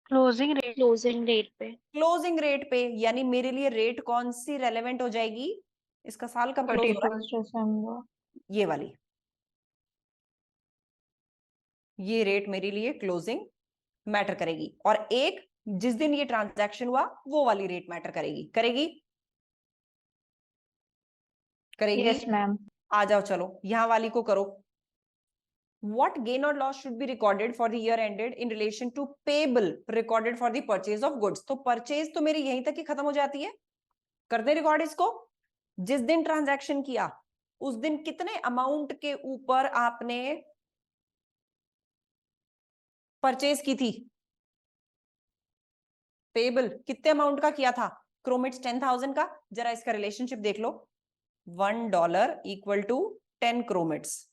Closing rate पे। Closing rate पे, यानी मेरे लिए रेट कौन सी रेलेवेंट हो जाएगी? इसका साल कब क्लोज हो रहा है? 31 दिसंबर। ये वाली, ये रेट मेरे लिए क्लोजिंग मैटर करेगी। और एक जिस दिन ये ट्रांजैक्शन हुआ वो वाली रेट मैटर करेगी। करेगी? करेगी? Yes ma'am. आ जाओ, चलो यहां वाली को करो। What gain or loss should be recorded for the year ended in relation to payable recorded for the purchase of goods? तो परचेज तो मेरी यहीं तक ही खत्म हो जाती है। कर दे रिकॉर्ड इसको। जिस दिन ट्रांजैक्शन किया उस दिन कितने अमाउंट के ऊपर आपने परचेज की थी? पेबल कितने अमाउंट का किया था? क्रोमिट्स 10,000 का। जरा इसका रिलेशनशिप देख लो। $1 इक्वल टू 10 क्रोमिट्स।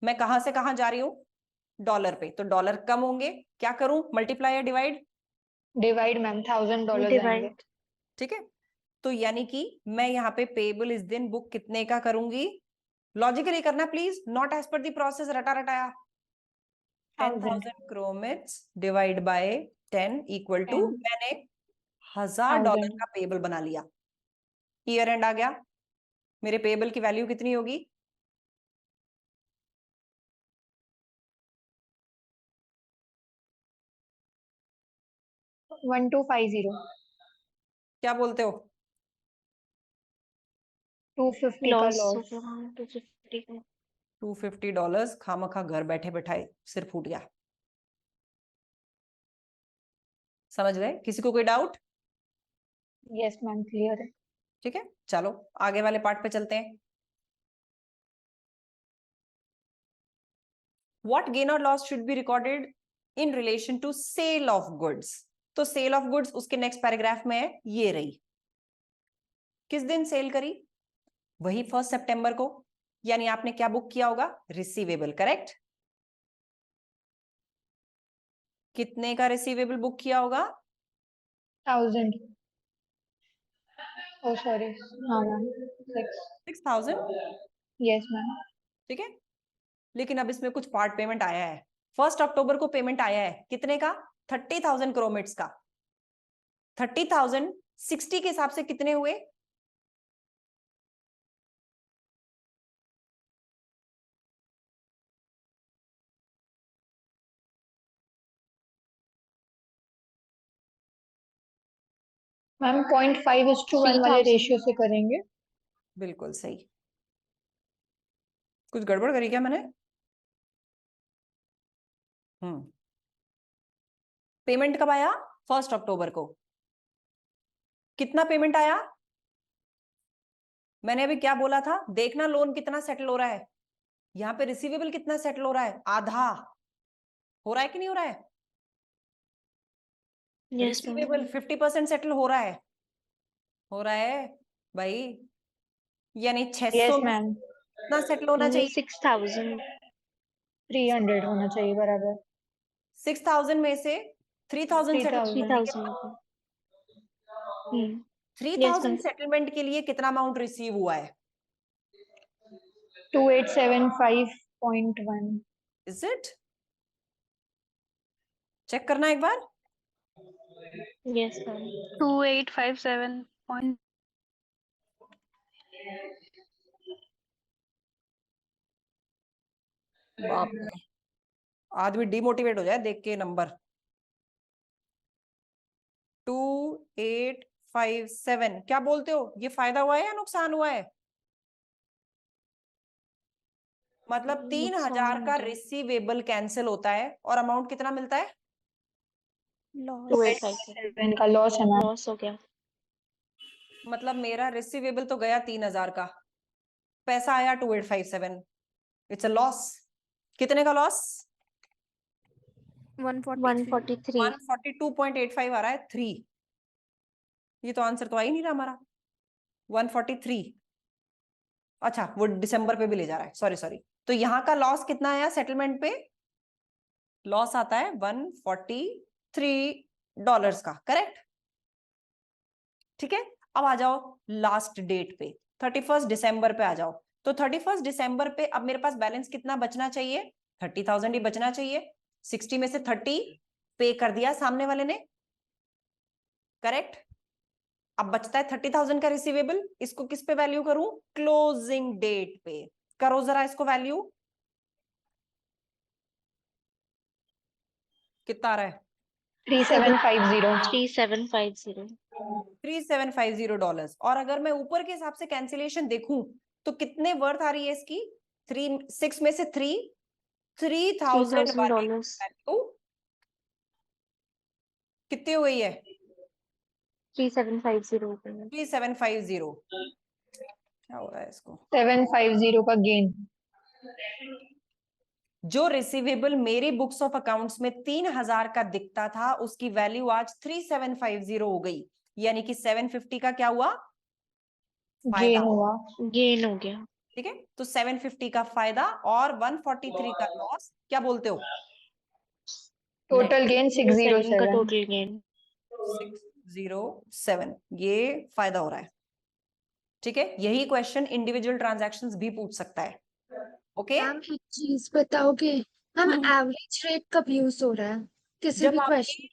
मैं कहां से कहां जा रही हूं? डॉलर पे। तो डॉलर कम होंगे, क्या करूं? मल्टीप्लाई या डिवाइड? डिवाइड मैम, $1,000 आएंगे। डिवाइड। ठीक है, तो यानी कि मैं यहाँ पे पेबल इस दिन बुक कितने का करूंगी? लॉजिकली करना please, not as per the process रटा रटाया। 10,000 क्रोमिट्स डिवाइड बाय 10 इक्वल टू, मैंने $1,000 का पेबल बना लिया। ईयर एंड आ गया, मेरे पेबल की वैल्यू कितनी होगी? $1,250। क्या बोलते हो? 250 का लॉस लॉस। हो गया 250 का। $250 खामखा घर बैठे बैठाए सिर फूट गया। समझ गए? किसी को कोई डाउट? यस मैम, क्लियर है। ठीक है, चलो आगे वाले पार्ट पे चलते हैं। What gain or loss should be recorded in relation to sale of goods? तो सेल ऑफ गुड्स उसके नेक्स्ट पैराग्राफ में है, ये रही। किस दिन सेल करी? वही 1 सितंबर को। यानी आपने क्या बुक किया होगा? Receivable, correct? कितने का रिसीवेबल बुक किया होगा? 1000. Oh, sorry. हाँ मैम. 6000. Yes ma'am. ठीक है, लेकिन अब इसमें कुछ पार्ट पेमेंट आया है। 1 अक्टूबर को पेमेंट आया है कितने का? 30,000 क्रोमेट्स का। 30,000 60 के हिसाब से कितने हुए? मैम 0.5:1 वाले 3000. रेशियो से करेंगे. बिल्कुल सही। कुछ गड़बड़ करी क्या मैंने? पेमेंट कब आया? 1 अक्टूबर को। कितना पेमेंट आया? मैंने अभी क्या बोला था? देखना लोन कितना सेटल हो रहा है। यहाँ पे रिसीवेबल कितना सेटल हो रहा है? आधा हो रहा है कि नहीं हो रहा है? Yes ma'am. रिसीवेबल 50% सेटल हो रहा है। हो रहा है भाई, यानी 600 Yes में मैम. कितना सेटल होना चाहिए? 300 होना चाहिए बराबर. 6000 में से 3000 सेटल 3000. 3000. 3000 सेटलमेंट के लिए कितना अमाउंट रिसीव हुआ है? 2875.1. Is it? चेक करना एक बार। Yes ma'am. 2857 point. बाप रे, आदमी डिमोटिवेट हो जाए देख के नंबर। 2857 क्या बोलते हो? ये फायदा हुआ है या नुकसान हुआ है? मतलब 3000 का रिसीवेबल कैंसिल होता है और अमाउंट कितना मिलता है? 2857. का लॉस है मैम. Loss हो गया. मतलब मेरा रिसीवेबल तो गया 3000 का, पैसा आया 2857। It's a loss. कितने का लॉस? 143. 142.85 आ रहा है। 3, ये तो आंसर तो आ ही नहीं रहा हमारा। 143। अच्छा, वो दिसंबर पे भी ले जा रहा है, सॉरी। तो यहाँ का लॉस कितना आया? सेटलमेंट पे लॉस आता है $143 का, करेक्ट? ठीक है, अब आ जाओ लास्ट डेट पे, 31 दिसंबर पे आ जाओ। तो 31 दिसंबर पे अब मेरे पास बैलेंस कितना बचना चाहिए? 30,000 ही बचना चाहिए। 60 में से 30 पे कर दिया सामने वाले ने, करेक्ट? अब बचता है 30,000 का रिसीवेबल। इसको किस पे वैल्यू करूं? क्लोजिंग डेट पे। करो जरा इसको वैल्यू, कितना आ रहा है? 3750. 3750. $3750। और अगर मैं ऊपर के हिसाब से कैंसिलेशन देखूं तो कितने वर्थ आ रही है इसकी? 6 में से 3,000 वाली $3,000. वैल्यू कितनी हो गई है? 3750 हो गया. 3750। क्या हो रहा है इसको? 750 का गेन. जो रिसीवेबल मेरी बुक्स ऑफ अकाउंट्स में 3000 का दिखता था, उसकी वैल्यू आज 3750 हो गई, यानी कि 750 का क्या हुआ? फायदा गेन हुआ. Gain हो गया. ठीक है, तो 750 का फायदा और 143 का लॉस, क्या बोलते हो? टोटल गेन 7 का 607. total gain. 607, ये फायदा हो रहा है। ठीक है, यही क्वेश्चन इंडिविजुअल ट्रांजैक्शंस भी पूछ सकता है। ओके, मैम एक चीज बताओगे, हम एवरेज रेट कब यूज हो रहा है किसी जब भी आपकी क्वेश्चन?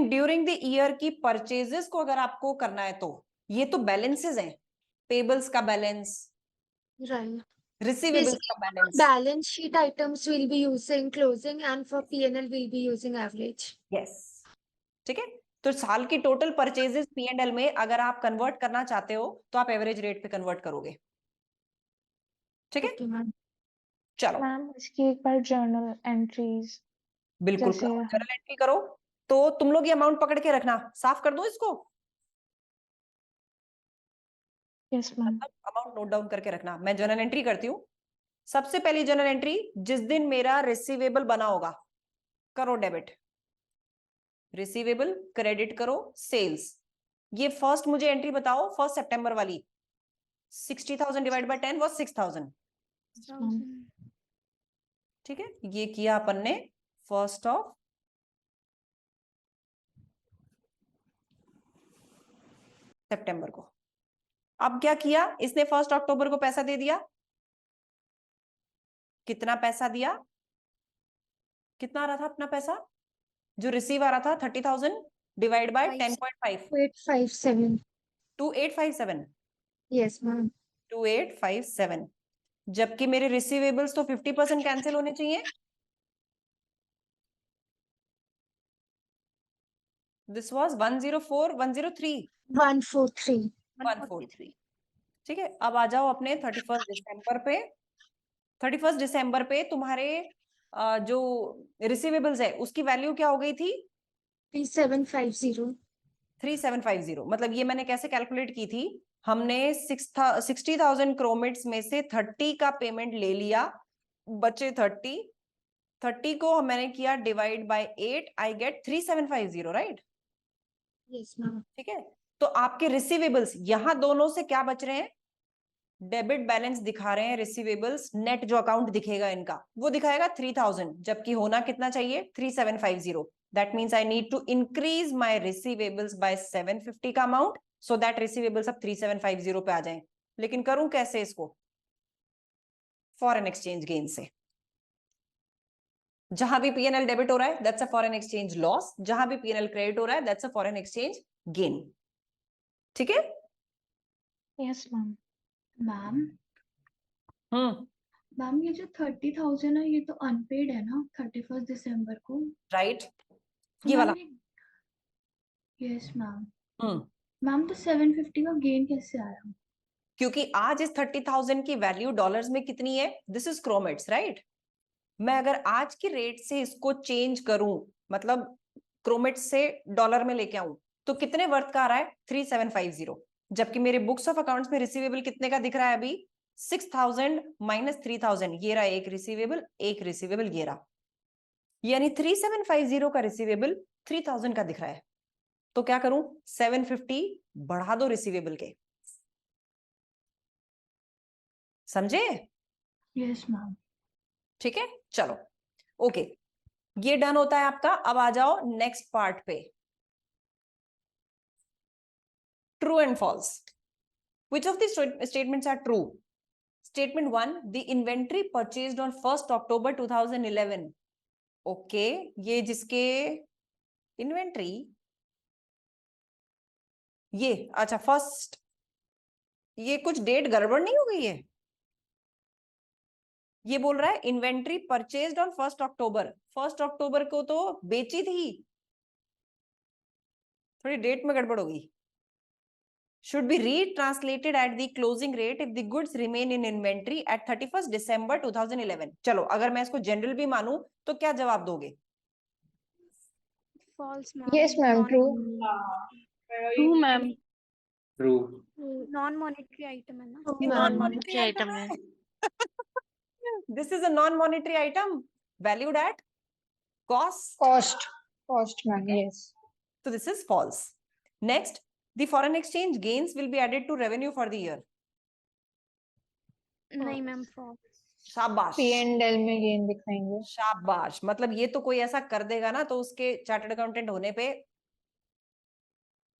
ड्यूरिंग द ईयर की परचेजेस को अगर आपको करना है तो ये तो बैलेंसेस हैं, पेबल्स का बैलेंस, राइट, रिसीवेबल्स का balance. balance sheet items will be using closing and for P&L we'll be using average. Yes, ठीक है। तो साल की टोटल परचेजेस P&L में अगर आप कन्वर्ट करना चाहते हो तो आप एवरेज रेट पे कन्वर्ट करोगे। ठीक है, Okay, मैम। चलो मैम इसकी एक बार जर्नल एंट्रीज बिल्कुल जैसे करो, जर्नल एंट्री करो। तो तुम लोग ये अमाउंट पकड़ के रखना, साफ कर दो इसको, yes ma'am amount note down करके रखना। मैं जर्नल एंट्री करती हूँ। सबसे पहली जर्नल एंट्री, जिस दिन मेरा रिसीवेबल बना होगा, करो डेबिट, रिसीवेबल क्रेडिट करो, सेल्स। ये फर्स्ट मुझे एंट्री बताओ, 1 सितंबर वाली। 60,000 डिवाइड बाय 10 वाज 6,000। ठीक है, ये किया अपन ने 1 सितंबर को। अब क्या किया इसने, 1 अक्टूबर को पैसा दे दिया। कितना पैसा दिया, कितना आ रहा था अपना पैसा जो रिसीव आ रहा था, 30,000 डिवाइड बाय 10.5, 2857. 2857, Yes, ma'am. 2857। जबकि मेरे रिसीवेबल्स तो 50% कैंसिल होने चाहिए। This was 104, 103, 143. 143। ठीक है, अब आ जाओ अपने 31 दिसंबर पे। 31 दिसंबर पे तुम्हारे जो रिसीवेबल्स है उसकी वैल्यू क्या हो गई थी, 3750. 3750। मतलब ये मैंने कैसे कैलकुलेट की थी, हमने 60,000 क्रोमेट्स में से 30 का पेमेंट ले लिया, बचे 30 को मैंने किया divide by 8, I get 3750, right. Yes, ma'am. ठीक है, तो आपके रिसीवेबल्स यहां दोनों से क्या बच रहे हैं, डेबिट बैलेंस दिखा रहे हैं रिसीवेबल्स, नेट जो अकाउंट दिखेगा इनका वो दिखाएगा 3000, जबकि होना कितना चाहिए 3750। That means I need to increase my receivables by 750 का अमाउंट, सो दैट रिसीवेबल्स अब 3750 पे आ जाएं। लेकिन करूं कैसे इसको, फॉरेन एक्सचेंज गेन से। जहां भी पीएनएल डेबिट हो रहा है that's a foreign exchange loss, जहां भी पीएनएल क्रेडिट हो रहा है that's a foreign exchange gain. ठीक है, Yes, ma'am. मैम हम्म, मैम ये जो 30,000 है ये तो अनपेड है ना 31 दिसंबर को। राइट, तो ये वाला। Yes ma'am. हम्म, मैम तो 750 का गेन कैसे आया? क्योंकि आज इस 30,000 की वैल्यू डॉलर्स में कितनी है, दिस इज क्रोमेट्स, राइट। मैं अगर आज की रेट से इसको चेंज करूं, मतलब क्रोमेट्स से डॉलर में लेके आऊं, तो कितने वर्थ का आ रहा है 3750। जबकि मेरे बुक्स ऑफ अकाउंट्स में रिसीवेबल कितने का दिख रहा है अभी, 6,000 माइनस 3,000, ये रहा एक रिसीवेबल ये रहा, यानी 3750 का रिसीवेबल 3,000 का दिख रहा है। तो क्या करूं, 750 बढ़ा दो रिसीवेबल के, समझे। Yes ma'am. ठीक है, चलो ओके, ये डन होता है आपका। अब आ जाओ नेक्स्ट पार्ट पे, true and false. Which of these statements are true? Statement 1, the inventory purchased on 1st October 2011. Okay, ये जिसके इन्वेंट्री, ये अच्छा फर्स्ट, ये कुछ डेट गड़बड़ नहीं हो गई है, ये बोल रहा है inventory purchased on 1st October. 1st अक्टूबर को तो बेची थी, थोड़ी डेट में गड़बड़ होगी। should be retranslated at the closing rate if the goods remain in inventory at 31st December 2011। चलो अगर मैं इसको जनरल भी मानूं तो क्या जवाब दोगे, false ma'am. Yes, ma'am. True. True, ma'am. True. Non monetary item है ना। ये Non non-monetary monetary item item है। है। This is a non-monetary item valued at cost. Cost, ma'am. Yes. So this is false. Next, the foreign exchange gains will be added to revenue for the year. नहीं ma'am, false. शाबाश, P&L में gain दिखाएंगे। शाबाश, मतलब ये तो कोई ऐसा कर देगा ना तो उसके चार्टर्ड अकाउंटेंट होने पे।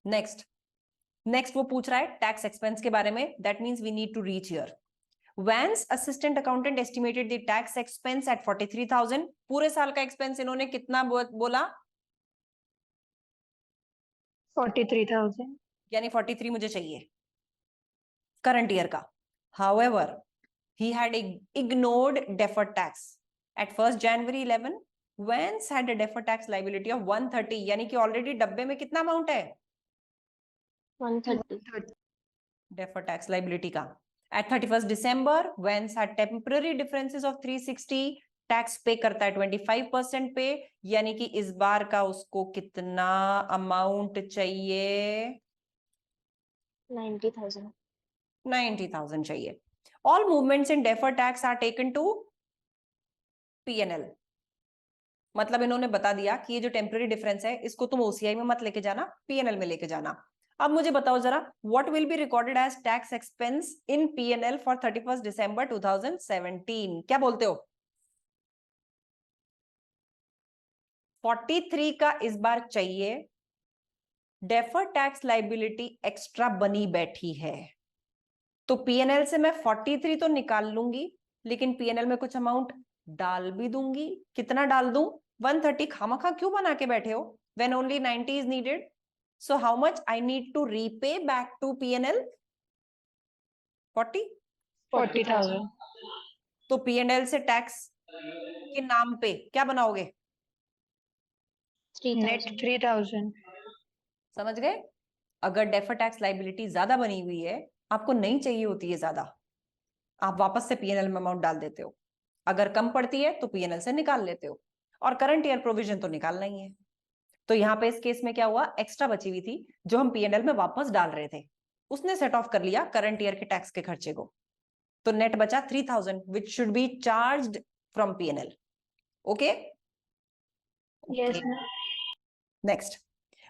नेक्स्ट वो पूछ रहा है टैक्स एक्सपेंस के बारे में, that means we need to reach here. Vance assistant accountant estimated the tax expense at 43,000। पूरे साल का एक्सपेंस इन्होंने कितना बोला, 43,000. यानी 43 मुझे चाहिए करंट ईयर का। However, he had ignored deferred tax at 1st January 11। Vance had a deferred tax liability of 130, यानी कि ऑलरेडी डब्बे में कितना अमाउंट है 130। deferred tax liability का। At 31st December, Vance had temporary differences of 360, tax पे करता है 25% पे, यानी कि इस बार का उसको कितना अमाउंट चाहिए 90,000। 90,000 चाहिए। All movements in deferred tax are taken to P&L। मतलब इन्होंने बता दिया कि ये जो टेम्पररी डिफरेंस है इसको तुम ओसीआई में मत लेके जाना, पीएनएल में लेके जाना। अब मुझे बताओ जरा, what will be recorded as tax expense in PNL for 31st December 2017? क्या बोलते हो? 43 का इस बार चाहिए, डेफर्ड टैक्स लाइबिलिटी एक्स्ट्रा बनी बैठी है, तो पीएनएल से मैं 43 तो निकाल लूंगी, लेकिन पीएनएल में कुछ अमाउंट डाल भी दूंगी। कितना डाल दूं? 130। खामखा क्यों बना के बैठे हो? when only 90 is needed, so how much I need to repay back to PNL? 40,000. तो पीएनएल से टैक्स के नाम पे क्या बनाओगे? Net 3,000. समझ गए? अगर डेफर टैक्स लाइबिलिटी ज्यादा बनी हुई है, आपको नहीं चाहिए होती है ज्यादा, आप वापस से पीएनएल में अमाउंट डाल देते हो। अगर कम पड़ती है तो पीएनएल से निकाल लेते हो, और करंट ईयर प्रोविजन तो निकालना ही है। तो यहाँ पे इस केस में क्या हुआ, एक्स्ट्रा बची हुई थी जो हम पीएनएल में वापस डाल रहे थे, उसने सेट ऑफ कर लिया करंट ईयर के टैक्स के खर्चे को, तो नेट बचा 3000 which should be charged from PNL. Okay? Yes, ma'am. Next.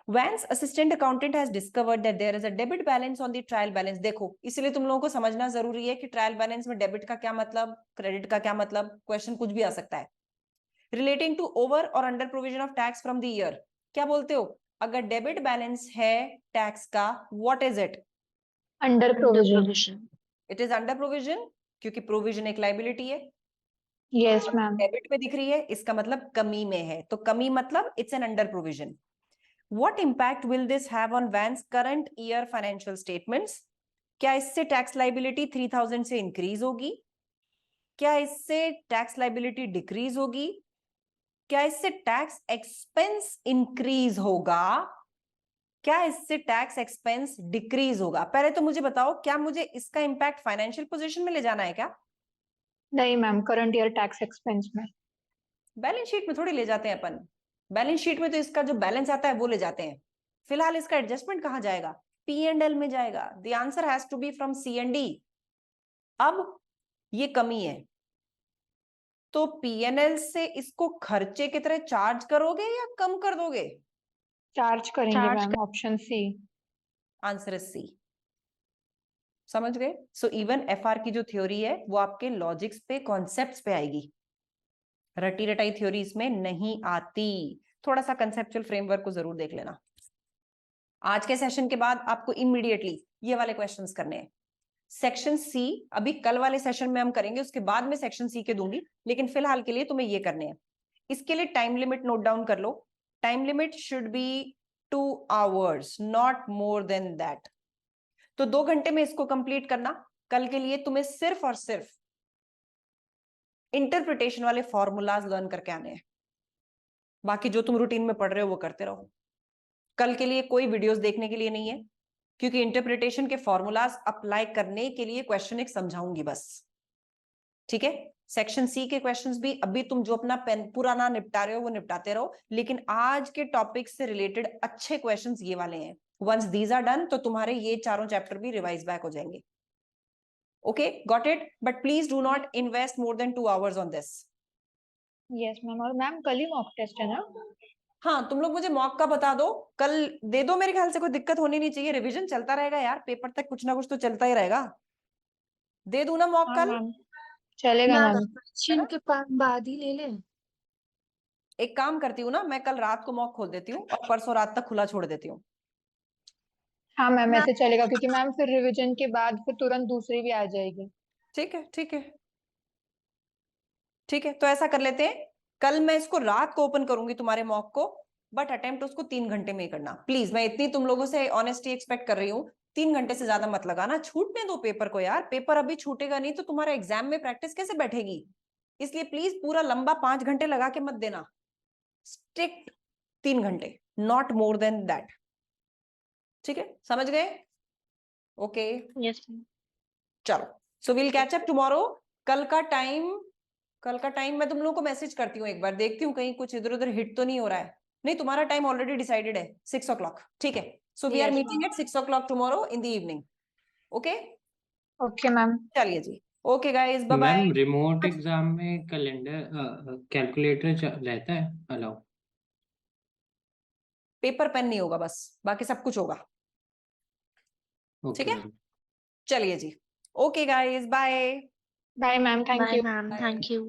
Once assistant accountant has discovered that there is a debit balance on the trial balance, देखो इसलिए तुम लोगों को समझना जरूरी है कि ट्रायल बैलेंस में डेबिट का क्या मतलब, क्रेडिट का क्या मतलब, क्वेश्चन कुछ भी आ सकता है। रिलेटिंग टू ओवर और under provision of tax from the year, क्या बोलते हो? अगर डेबिट बैलेंस है टैक्स का, what is it? Under provision. It is under provision, क्योंकि प्रोविजन एक लाइबिलिटी है। Yes, ma'am. डेबिट में दिख रही है, इसका मतलब कमी में है, तो कमी मतलब it's an under provision. What impact will this have on Van's current year financial statements? क्या इससे टैक्स लाइबिलिटी 3000 से इंक्रीज होगी? क्या इससे टैक्स लाइबिलिटी डिक्रीज होगी? क्या इससे टैक्स एक्सपेंस इंक्रीज होगा? क्या इससे टैक्स एक्सपेंस डिक्रीज होगा? पहले तो मुझे बताओ, क्या मुझे इसका इंपैक्ट फाइनेंशियल पोजीशन में ले जाना है क्या? नहीं ma'am, current year tax expense में। बैलेंस शीट में थोड़ी ले जाते हैं अपन, बैलेंस शीट में तो इसका जो बैलेंस आता है वो ले जाते हैं। फिलहाल इसका एडजस्टमेंट कहाँ जाएगा? P&L में जाएगा। The answer has to be from C&D। अब ये कमी है, तो P&L से इसको खर्चे की तरह चार्ज करोगे या कम कर दोगे? चार्ज करेंगे Charge ma'am, option C. Answer is C. समझ गए? सो इवन FR की जो थ्योरी है वो आपके लॉजिक्स पे, कॉन्सेप्ट्स पे आएगी, रटी रटाई थ्योरी इसमें नहीं आती। थोड़ा सा कंसेप्चुअल फ्रेमवर्क को जरूर देख लेना। आज के सेशन के बाद आपको इमीडिएटली ये वाले क्वेश्चंस करने हैं। सेक्शन सी अभी कल वाले सेशन में हम करेंगे, उसके बाद में सेक्शन सी के दूंगी, लेकिन फिलहाल के लिए तुम्हें ये करने हैं। इसके लिए टाइम लिमिट नोट डाउन कर लो। Time limit should be 2 hours, not more than that. तो 2 घंटे में इसको कंप्लीट करना। कल के लिए तुम्हें सिर्फ और सिर्फ इंटरप्रिटेशन वाले फॉर्मूलाज लर्न करके आने हैं, बाकी जो तुम रूटीन में पढ़ रहे हो वो करते रहो। कल के लिए कोई वीडियोस देखने के लिए नहीं है, क्योंकि इंटरप्रिटेशन के फॉर्मूलाज अप्लाई करने के लिए क्वेश्चन एक समझाऊंगी बस। ठीक है? सेक्शन सी के क्वेश्चंस भी अभी तुम जो अपना पेन पुराना निपटा रहे हो वो निपटाते रहो, लेकिन आज के टॉपिक से रिलेटेड अच्छे क्वेश्चंस ये वाले हैं। वंस दीज आर डन तो तुम्हारे ये चारों चैप्टर भी रिवाइज बैक हो जाएंगे। Okay, got it? But please do not invest more than 2 hours on this. Yes ma'am. और मैम कल ही मॉक टेस्ट है ना? हाँ, तुम लोग मुझे मॉक का बता दो, कल दे दो। मेरे ख्याल से कोई दिक्कत होनी नहीं चाहिए, रिवीजन चलता रहेगा यार, पेपर तक कुछ ना कुछ तो चलता ही रहेगा। दे दूं ना मॉक हाँ कल? मैम, चलेगा मैम। क्वेश्चन के बाद ही ले लें। एक काम करती हूँ ना, मैं कल रात को मॉक खोल देती हूँ और परसों रात तक खुला छोड़ देती हूँ। हाँ मैम, ऐसे चलेगा, क्योंकि मैम फिर रिवीजन के बाद फिर तुरंत दूसरी भी आ जाएगी। ठीक है, ठीक है, ठीक है, तो ऐसा कर लेते हैं। कल मैं इसको रात को ओपन करूंगी तुम्हारे मॉक को, बट अटेम्प्ट उसको 3 घंटे में ही करना प्लीज। मैं इतनी तुम लोगों से ऑनेस्टी एक्सपेक्ट कर रही हूँ। 3 घंटे से ज्यादा मत लगाना, छूटने दो पेपर को यार। पेपर अभी छूटेगा नहीं तो तुम्हारा एग्जाम में प्रैक्टिस कैसे बैठेगी? इसलिए प्लीज पूरा लंबा 5 घंटे लगा के मत देना, स्ट्रिक्ट 3 घंटे, नॉट मोर देन दैट। ठीक है, समझ गए? Okay, Yes. चलो, so will catch up tomorrow. कल का टाइम मैं तुम लोगों को मैसेज करती हूँ, एक बार देखती हूँ कहीं कुछ इधर उधर हिट तो नहीं हो रहा है। नहीं, तुम्हारा टाइम ऑलरेडी डिसाइडेड है 6 o'clock। ठीक है, so we are meeting at 6 o'clock tomorrow in the evening. Okay, okay ma'am. चलिए जी, okay guys, bye bye. Ma'am remote exam में कैलेंडर कैलकुलेटर रहता है अलाउ? पेपर पेन नहीं होगा बस, बाकी सब कुछ होगा। ठीक ओके है, चलिए जी, okay guys, bye. Bye ma'am, thank Bye, you. ma'am. Bye. Thank you.